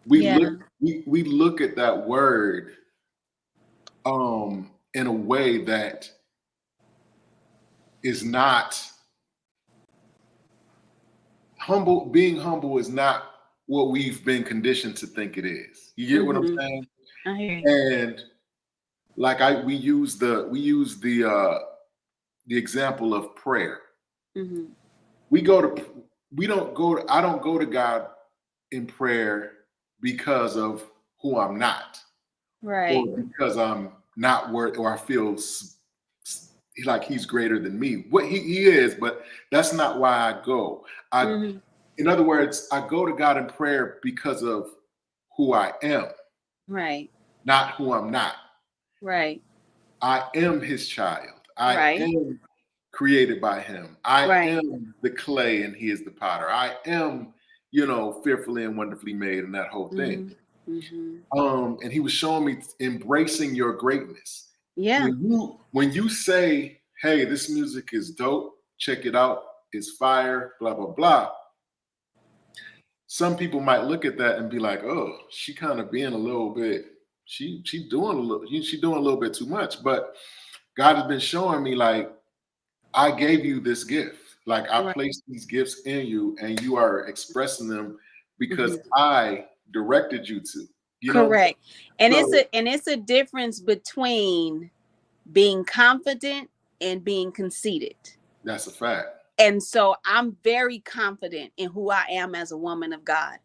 We look at that word in a way that is not humble. Being humble is not what we've been conditioned to think it is. You get what I'm saying? I hear you. And like we use the example of prayer. I don't go to God in prayer because of who I'm not, right? Or because I'm not worth, or I feel like he's greater than me. What he is, but that's not why I go. In other words, I go to God in prayer because of who I am, right? Not who I'm not, right? I am his child. I am created by him. I am the clay and he is the potter. I am, you know, fearfully and wonderfully made, and that whole thing. And he was showing me embracing your greatness. Yeah. When you say, hey, this music is dope, check it out, it's fire, blah, blah, blah. Some people might look at that and be like, oh, she kind of being a little bit she doing a little bit too much. But God has been showing me, like, I gave you this gift. Like, I Right. placed these gifts in you, and you are expressing them because Mhm. I directed you to. You know, Correct. And so it's a difference between being confident and being conceited. that's a fact. And so I'm very confident in who I am as a woman of God.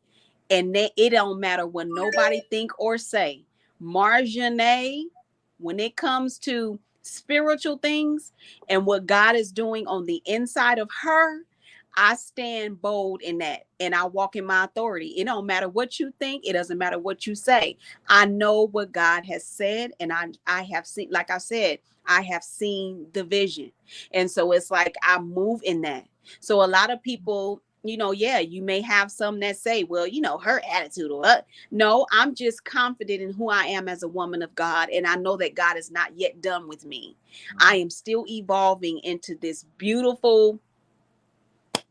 And it don't matter what nobody think or say. Marjane, when it comes to spiritual things and what God is doing on the inside of her, I stand bold in that and I walk in my authority. It don't matter what you think, it doesn't matter what you say. I know what God has said, and I have seen, like I said, I have seen the vision. And so it's like I move in that. So a lot of people, yeah, you may have some that say, well, her attitude or what. No, I'm just confident in who I am as a woman of God. And I know that God is not yet done with me. I am still evolving into this beautiful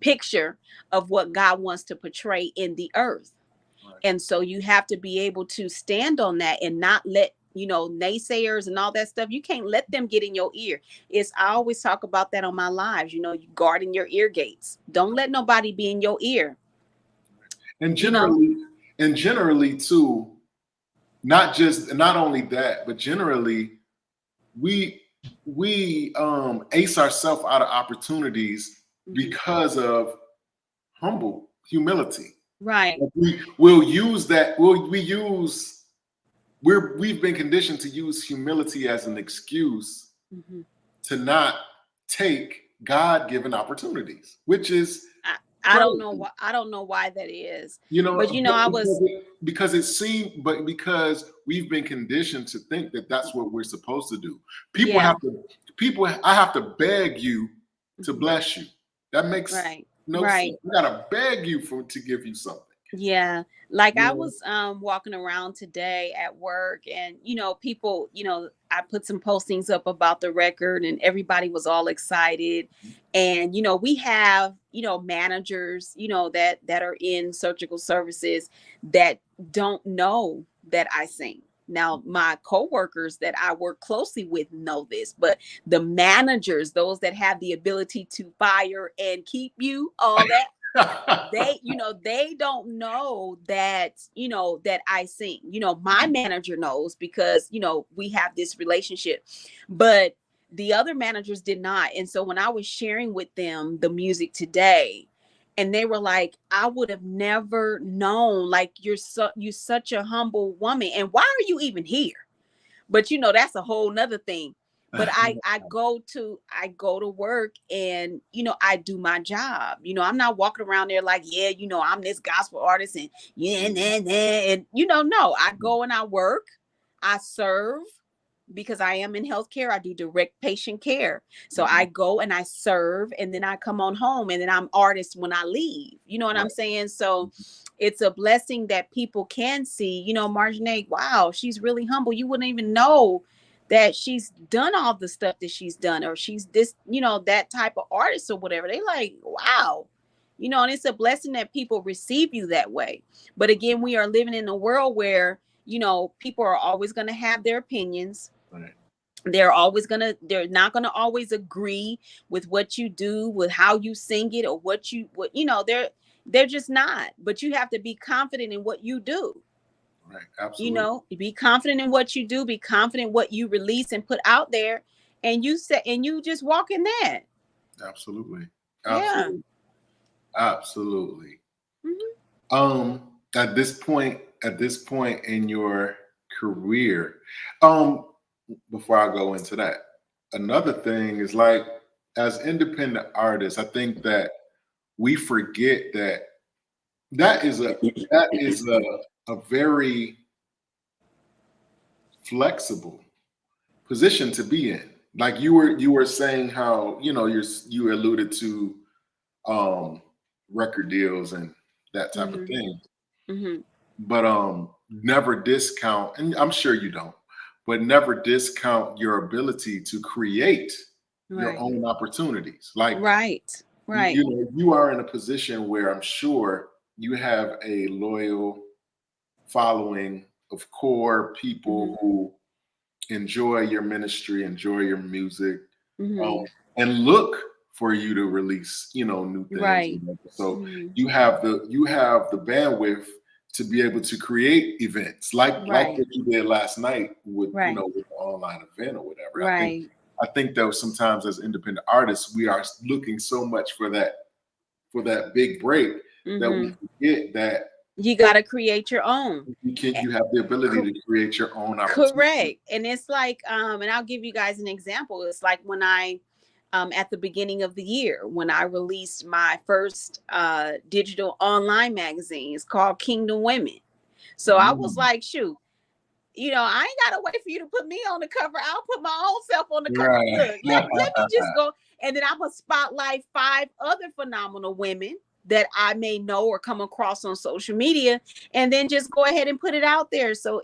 picture of what God wants to portray in the earth. Right. And so you have to be able to stand on that and not let naysayers and all that stuff. You can't let them get in your ear. I always talk about that on my lives. You guarding your ear gates. Don't let nobody be in your ear. And You know, generally too, not only that, but generally we ace ourselves out of opportunities because of humility. right. We'll use that. We've been conditioned to use humility as an excuse to not take God-given opportunities, which is I don't know why. I don't know why that is. But I was because it seemed, but because we've been conditioned to think that that's what we're supposed to do. I have to beg you to bless you. That makes no sense. I gotta beg you to give you something. Yeah. Like I was walking around today at work, and people, I put some postings up about the record and everybody was all excited. And we have, managers, that are in surgical services that don't know that I sing. Now, my coworkers that I work closely with know this, but the managers, those that have the ability to fire and keep you, all that, they don't know that that I sing. My manager knows because we have this relationship, but the other managers did not. And so when I was sharing with them the music today, and they were like, I would have never known, like, you're such a humble woman, and why are you even here? But that's a whole nother thing. But I go to work, and I do my job. I'm not walking around there like, yeah, I'm this gospel artist, and no, I go and I work, I serve, because I am in healthcare. I do direct patient care. So I go and I serve, and then I come on home, and then I'm artist when I leave. You know what I'm saying? So it's a blessing that people can see, Marjane, wow, she's really humble. You wouldn't even know that she's done all the stuff that she's done, or she's this, that type of artist or whatever. They like, wow. And it's a blessing that people receive you that way. But again, we are living in a world where, people are always going to have their opinions. Right. They're not gonna always agree with what you do, with how you sing it, or they're just not. But you have to be confident in what you do. Right. Absolutely. Be confident in what you do, be confident what you release and put out there, and you just walk in that. Absolutely. Yeah. Absolutely. Mm-hmm. At this point in your career, before I go into that, another thing is, like, as independent artists, I think that we forget that is a very flexible position to be in. Like you were saying how you alluded to record deals and that type of thing. Mm-hmm. But never discount, and I'm sure you don't, but never discount your ability to create your own opportunities. Like, right. You are in a position where I'm sure you have a loyal following of core people who enjoy your ministry, enjoy your music, and look for you to release, new things. Right. So you have the bandwidth to be able to create events like what you did last night with with the online event or whatever. Right. I think that sometimes as independent artists, we are looking so much for that big break that we forget that you got to create your own. You have the ability to create your own opportunity. Correct. And it's like, and I'll give you guys an example. It's like when I, at the beginning of the year, when I released my first digital online magazine. It's called Kingdom Women. So I was like, shoot, I ain't got to wait for you to put me on the cover. I'll put my own self on the cover. Look, let me just go. And then I'm going to spotlight 5 other phenomenal women that I may know or come across on social media, and then just go ahead and put it out there. So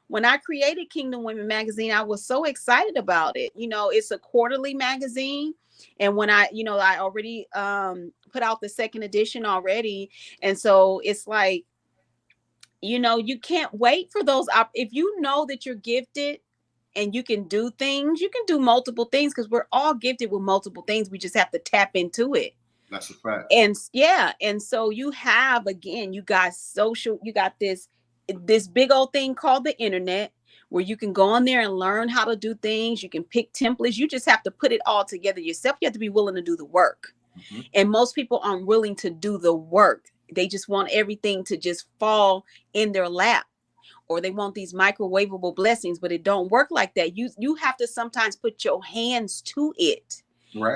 when I created Kingdom Women magazine, I was so excited about it. It's a quarterly magazine. And when I already put out the second edition already. And so it's like, you can't wait for those. If you know that you're gifted and you can do things, you can do multiple things, because we're all gifted with multiple things. We just have to tap into it. That's a fact. And so you have, again, you got this big old thing called the internet, where you can go on there and learn how to do things. You can pick templates. You just have to put it all together yourself. You have to be willing to do the work. And most people aren't willing to do the work. They just want everything to just fall in their lap, or they want these microwavable blessings, but it don't work like that. You have to sometimes put your hands to it,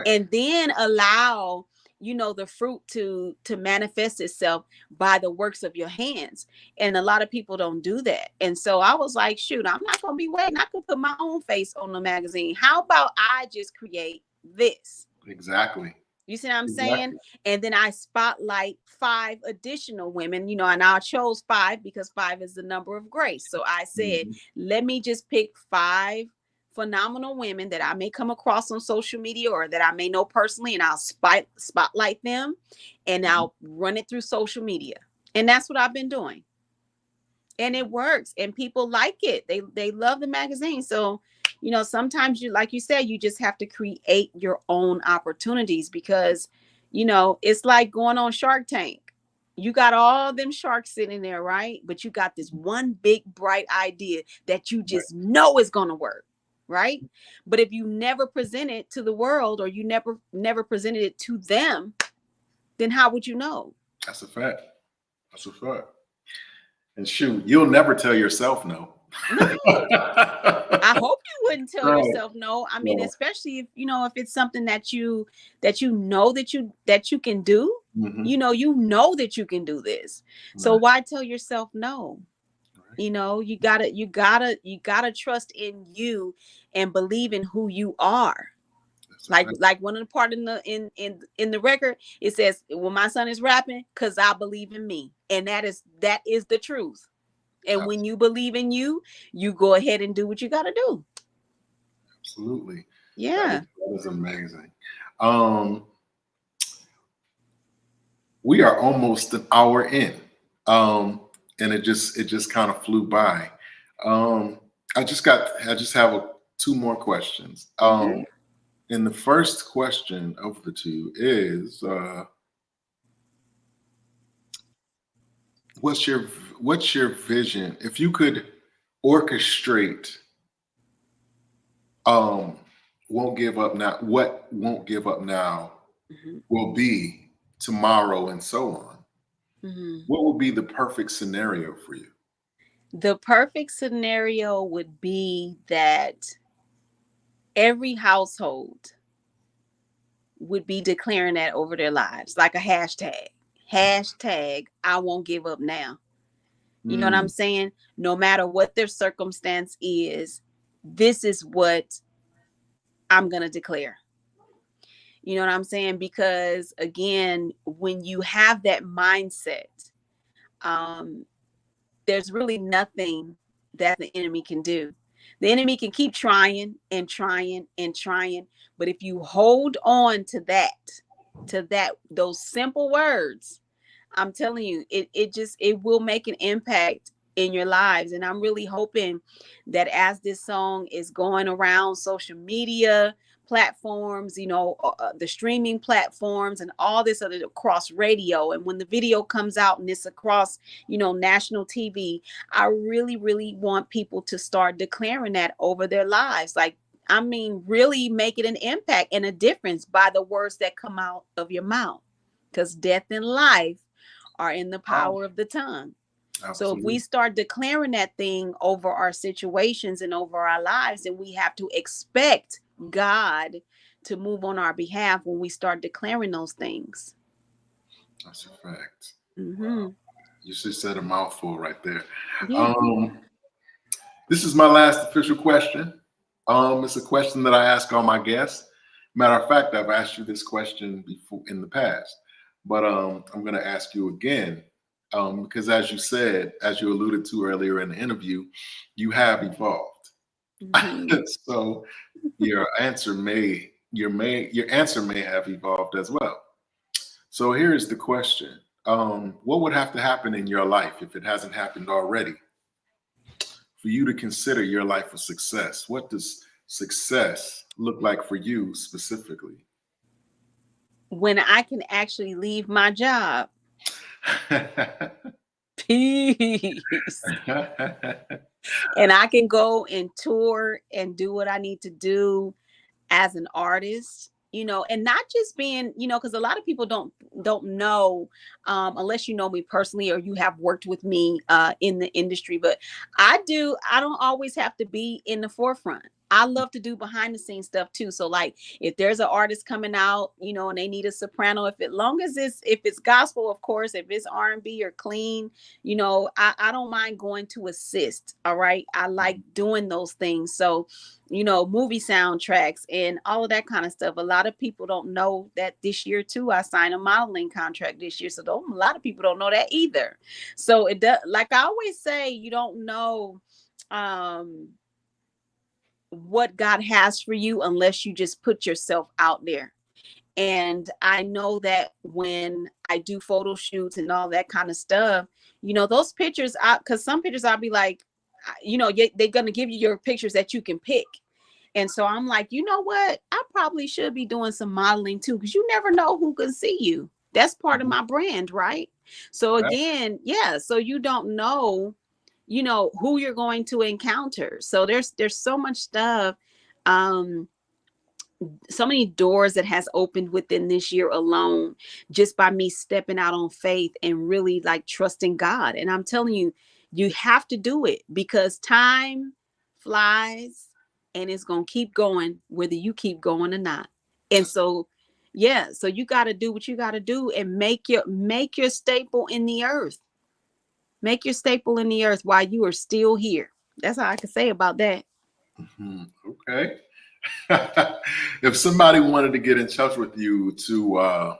and then allow the fruit to manifest itself by the works of your hands. And a lot of people don't do that. And so I was like, shoot, I'm not going to be waiting. I could put my own face on the magazine. How about I just create this? Exactly. You see what I'm saying? And then I spotlight 5 additional women, and I chose 5 because 5 is the number of grace. So I said, let me just pick 5 phenomenal women that I may come across on social media or that I may know personally, and I'll spotlight them, and I'll run it through social media. And that's what I've been doing. And it works, and people like it. They love the magazine. So, sometimes like you said, you just have to create your own opportunities, because, it's like going on Shark Tank. You got all them sharks sitting there, right? But you got this one big bright idea that you just know is going to work. Right. But if you never present it to the world, or you never presented it to them, then how would you know? That's a fact. And shoot, you'll never tell yourself no. No. I hope you wouldn't tell yourself no. I mean, especially if if it's something that you know that you can do, that you can do this. So why tell yourself no? You gotta trust in you and believe in who you are. Like one of the part in the record, it says, well, my son is rapping because I believe in me. And that is the truth. And when you believe in you, you go ahead and do what you gotta do. Absolutely. Yeah. That is amazing. We are almost an hour in. And it just kind of flew by. I just have 2 more questions. And the first question of the 2 is, what's your vision? If you could orchestrate, won't give up now. What won't give up now will be tomorrow, and so on. What would be the perfect scenario for you? The perfect scenario would be that every household would be declaring that over their lives, like a hashtag I won't give up now. You know what I'm saying? No matter what their circumstance is, this is what I'm going to declare. You know what I'm saying? Because again, when you have that mindset, there's really nothing that the enemy can do. The enemy can keep trying and trying and trying. But if you hold on to those simple words, I'm telling you, it will make an impact in your lives. And I'm really hoping that as this song is going around social media platforms, the streaming platforms and all this other across radio, and when the video comes out and it's across, national TV, I really, really want people to start declaring that over their lives. Like, I mean, really make it an impact and a difference by the words that come out of your mouth, because death and life are in the power of the tongue. Absolutely. So if we start declaring that thing over our situations and over our lives, then we have to expect God to move on our behalf when we start declaring those things. That's a fact. Mm-hmm. Wow. You just said a mouthful right there. Yeah. This is my last official question. It's a question that I ask all my guests. Matter of fact, I've asked you this question before in the past, but I'm going to ask you again. Because as you said, as you alluded to earlier in the interview, you have evolved. Mm-hmm. So your answer may have evolved as well. So here's the question. What would have to happen in your life, if it hasn't happened already, for you to consider your life a success? What does success look like for you specifically? When I can actually leave my job. Peace. And I can go and tour and do what I need to do as an artist, and not just being, because a lot of people don't know, unless you know me personally or you have worked with me in the industry. But I don't always have to be in the forefront. I love to do behind the scenes stuff too. So like, if there's an artist coming out, and they need a soprano, if it's gospel, of course, if it's R&B or clean, I don't mind going to assist. All right. I like doing those things. So, movie soundtracks and all of that kind of stuff. A lot of people don't know that this year too, I signed a modeling contract this year. So a lot of people don't know that either. So it does, like I always say, you don't know, what God has for you unless you just put yourself out there. And I know that when I do photo shoots and all that kind of stuff, those pictures, because some pictures I'll be like, they're going to give you your pictures that you can pick. And so I'm like, you know what? I probably should be doing some modeling too, because you never know who can see you. That's part of my brand, right? So again, yeah. So you don't know, who you're going to encounter. So there's so much stuff, so many doors that has opened within this year alone, just by me stepping out on faith and really like trusting God. And I'm telling you, you have to do it, because time flies and it's going to keep going whether you keep going or not. And so, yeah, so you got to do what you got to do and make your staple in the earth. Make your staple in the earth while you are still here. That's all I can say about that. Mm-hmm. Okay. If somebody wanted to get in touch with you to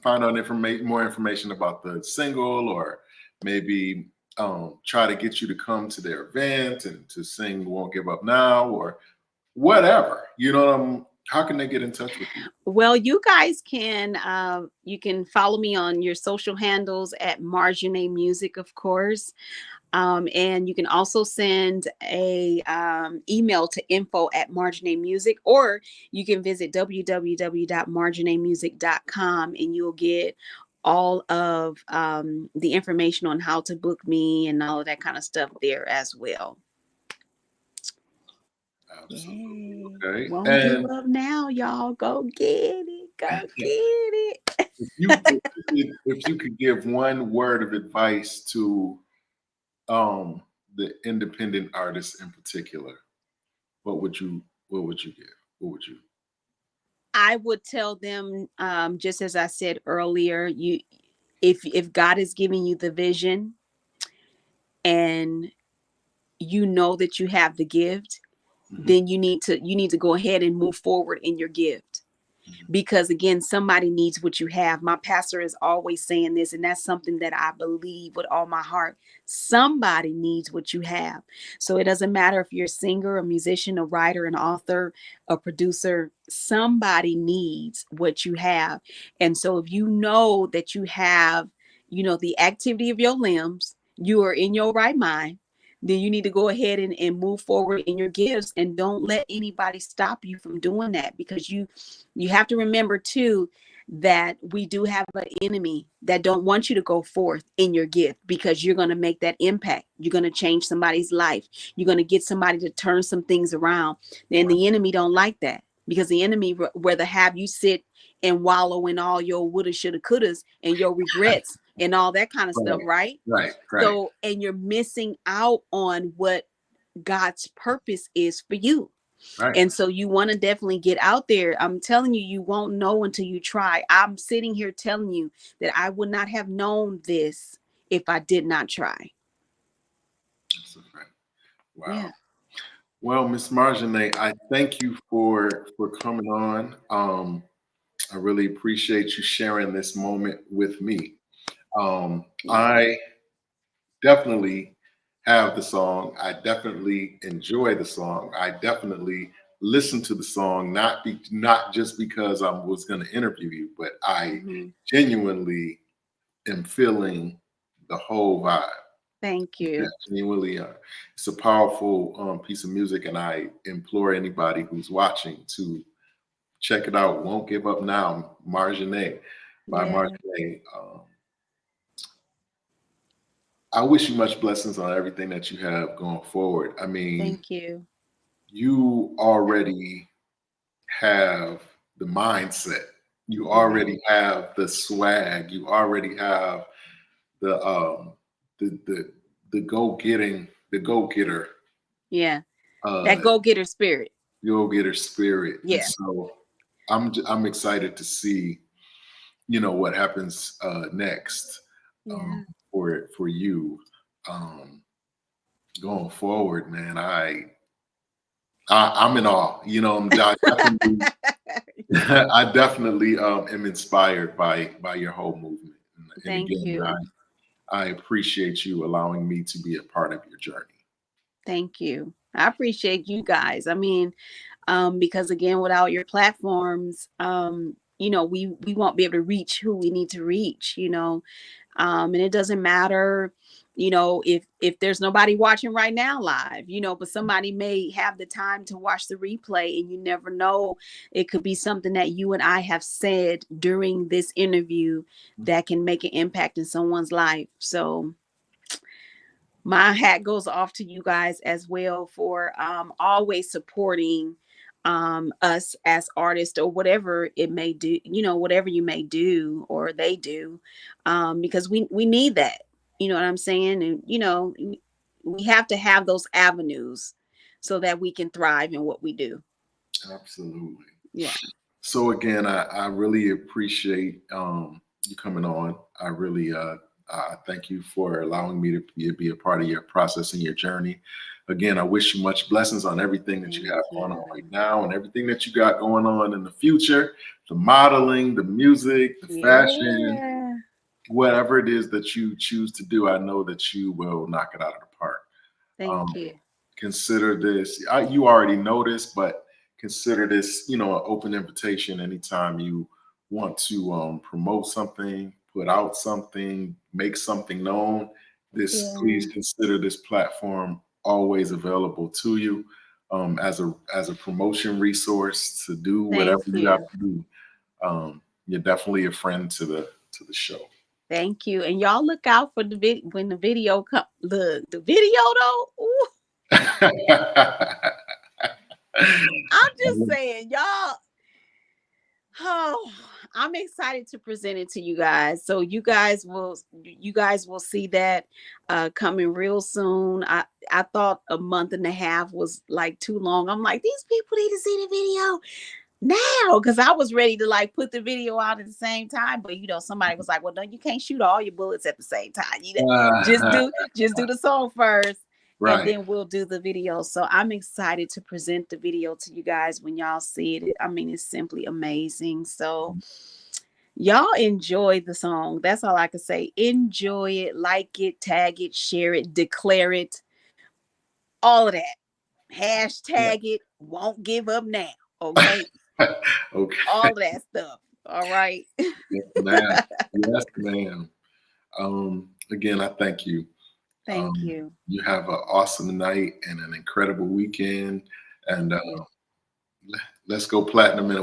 find out more information about the single, or maybe try to get you to come to their event and to sing "Won't Give Up Now" or whatever, how can they get in touch with you? Well, you guys can you can follow me on your social handles at Marjane Music, of course. And you can also send a email to info@Marjane Music, or you can visit www.marjanemusic.com and you'll get all of the information on how to book me and all of that kind of stuff there as well. Absolutely. Yay. Okay. Won't And give up now, y'all. Go get it. Go get it. if you could give one word of advice to the independent artists in particular, what would you give? What would you? I would tell them, just as I said earlier, if God is giving you the vision and you know that you have the gift, then you need to go ahead and move forward in your gift. Because again, somebody needs what you have. My pastor is always saying this, and that's something that I believe with all my heart. Somebody needs what you have. So it doesn't matter if you're a singer, a musician, a writer, an author, a producer, somebody needs what you have. And so if you know that you have, the activity of your limbs, you are in your right mind, then you need to go ahead and move forward in your gifts, and don't let anybody stop you from doing that, because you have to remember too that we do have an enemy that don't want you to go forth in your gift, because you're going to make that impact. You're going to change somebody's life. You're going to get somebody to turn some things around. And the enemy don't like that, because the enemy rather have you sit and wallow in all your woulda, shoulda, couldas and your regrets and all that kind of stuff, right? Right. So, and you're missing out on what God's purpose is for you. Right. And so you want to definitely get out there. I'm telling you, you won't know until you try. I'm sitting here telling you that I would not have known this if I did not try. That's a fact. Wow. Yeah. Well, Miss Marjane, I thank you for coming on. I really appreciate you sharing this moment with me. I definitely have the song. I definitely enjoy the song. I definitely listen to the song, not just because I was going to interview you, but I genuinely am feeling the whole vibe. Thank you. Yeah, genuinely, it's a powerful piece of music, and I implore anybody who's watching to check it out. Won't Give Up Now, Marjane by Marjane. I wish you much blessings on everything that you have going forward. I mean, Thank you. you already have the mindset. You already have the swag. You already have the the go getter. Yeah. That go getter spirit. Go getter spirit. Yeah. And so I'm excited to see, what happens next for you going forward, man. I'm in awe. I definitely am inspired by your whole movement. And Thank again, you. I appreciate you allowing me to be a part of your journey. Thank you. I appreciate you guys. I mean, because again, without your platforms, we won't be able to reach who we need to reach, and it doesn't matter, if there's nobody watching right now live, but somebody may have the time to watch the replay, and you never know, it could be something that you and I have said during this interview that can make an impact in someone's life. So my hat goes off to you guys as well for always supporting us as artists, or whatever it may do, whatever you may do or they do, because we need that. You know what I'm saying? And we have to have those avenues so that we can thrive in what we do. Absolutely. Yeah. So again, I really appreciate you coming on. I really thank you for allowing me to be a part of your process and your journey. Again, I wish you much blessings on everything that you have going on right now, and everything that you got going on in the future, the modeling, the music, the fashion, whatever it is that you choose to do. I know that you will knock it out of the park. Thank you. Consider this, you already know this, but consider this, an open invitation anytime you want to promote something, put out something, make something known. Please consider this platform always available to you as a promotion resource to do whatever you have to do. You're definitely a friend to the show. Thank you. And y'all look out for the video when the video comes. Look, the video though. Ooh. I'm just saying, y'all. Oh, I'm excited to present it to you guys. So you guys will see that coming real soon. I thought a month and a half was like too long. I'm like, these people need to see the video now, because I was ready to like put the video out at the same time, but somebody was like, well, no, you can't shoot all your bullets at the same time. Just do the song first. Right. And then we'll do the video. So I'm excited to present the video to you guys when y'all see it. I mean, it's simply amazing. So y'all enjoy the song. That's all I can say. Enjoy it, like it, tag it, share it, declare it, all of that. Hashtag it. Won't give up now. Okay. Okay. All that stuff. All right. Yes, ma'am. Yes, ma'am. Again, I thank you. Thank you. You have an awesome night and an incredible weekend. And let's go platinum in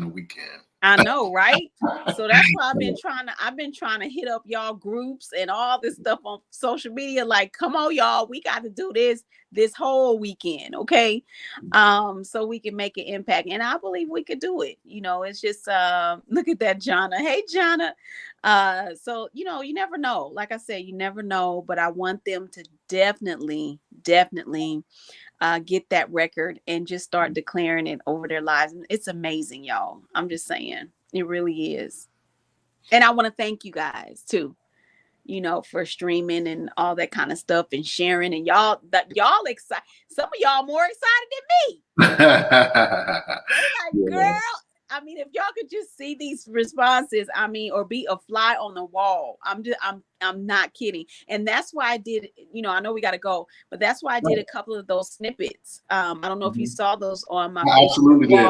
a weekend. I know, right? So that's why I've been trying to hit up y'all groups and all this stuff on social media. Like, come on, y'all, we got to do this whole weekend, okay? So we can make an impact. And I believe we could do it. It's just look at that, Jonna. Hey, Jonna. So you never know. Like I said, you never know, but I want them to definitely get that record and just start declaring it over their lives. It's amazing, y'all. I'm just saying, it really is. And I want to thank you guys too, for streaming and all that kind of stuff and sharing. And y'all excited. Some of y'all more excited than me. They like, girl. I mean, if y'all could just see these responses, or be a fly on the wall. I'm not kidding. And that's why I did, I know we got to go, but that's why I did a couple of those snippets. I don't know if you saw those on my I absolutely did.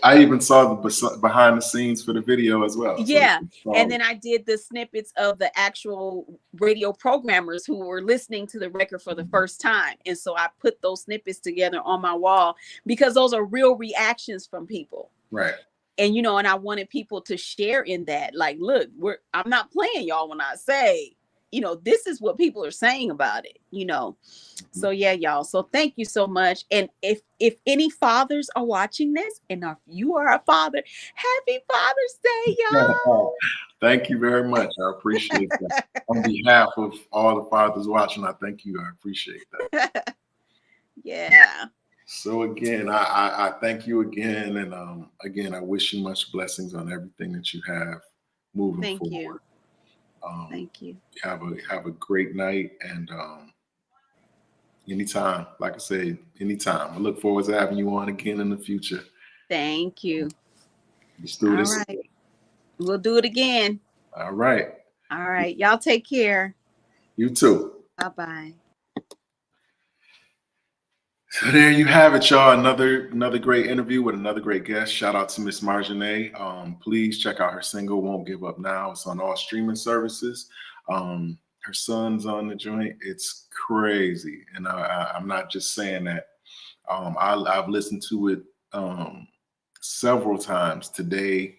I even saw the behind the scenes for the video as well. Yeah. And then I did the snippets of the actual radio programmers who were listening to the record for the first time. And so I put those snippets together on my wall because those are real reactions from people. Right. And, and I wanted people to share in that. Like, look, I'm not playing, y'all, when I say, this is what people are saying about it, So, yeah, y'all. So thank you so much. And if any fathers are watching this, and if you are a father, happy Father's Day, y'all. Thank you very much. I appreciate that. On behalf of all the fathers watching, I thank you. I appreciate that. Yeah. So again, I thank you again, and again, I wish you much blessings on everything that you have moving forward. Thank you. Have a great night, and anytime, like I said, anytime. I look forward to having you on again in the future. Thank you. Let's do this. All right. We'll do it again. All right. All right. Y'all take care. You too. Bye-bye. So there you have it, y'all. Another great interview with another great guest. Shout out to Miss Marjane. Please check out her single, Won't Give Up Now. It's on all streaming services. Her son's on the joint. It's crazy. And I'm not just saying that. I've listened to it several times today.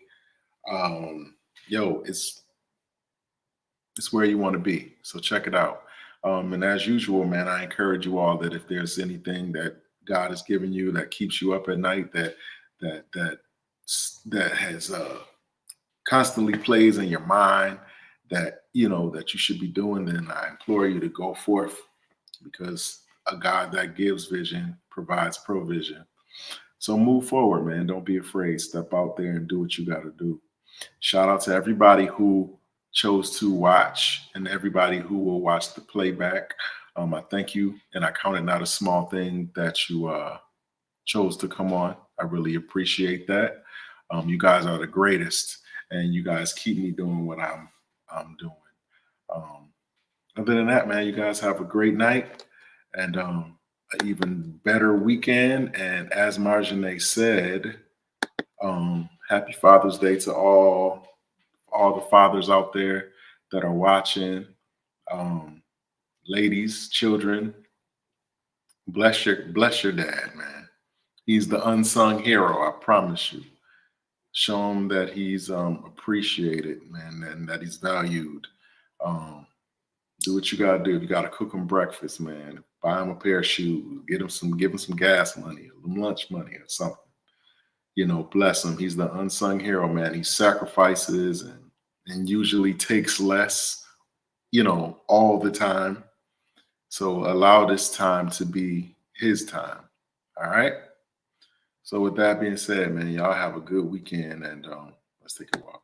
It's where you want to be. So check it out. And as usual, man, I encourage you all that if there's anything that God has given you that keeps you up at night, that has constantly plays in your mind, that that you should be doing, then I implore you to go forth, because a God that gives vision provides provision. So move forward, man. Don't be afraid. Step out there and do what you got to do. Shout out to everybody who chose to watch and everybody who will watch the playback. I thank you, and I count it not a small thing that you chose to come on. I really appreciate that. You guys are the greatest, and you guys keep me doing what I'm doing. Other than that, man, you guys have a great night and an even better weekend. And as Marjane said, happy Father's Day to all the fathers out there that are watching. Ladies, children, bless your dad, man. He's the unsung hero, I promise you. Show him that he's appreciated, man, and that he's valued. Do what you gotta do. You gotta cook him breakfast, man. Buy him a pair of shoes. Give him some gas money, lunch money, or something. Bless him. He's the unsung hero, man. He sacrifices and usually takes less, all the time. So allow this time to be his time. All right. So with that being said, man, y'all have a good weekend, and let's take a walk.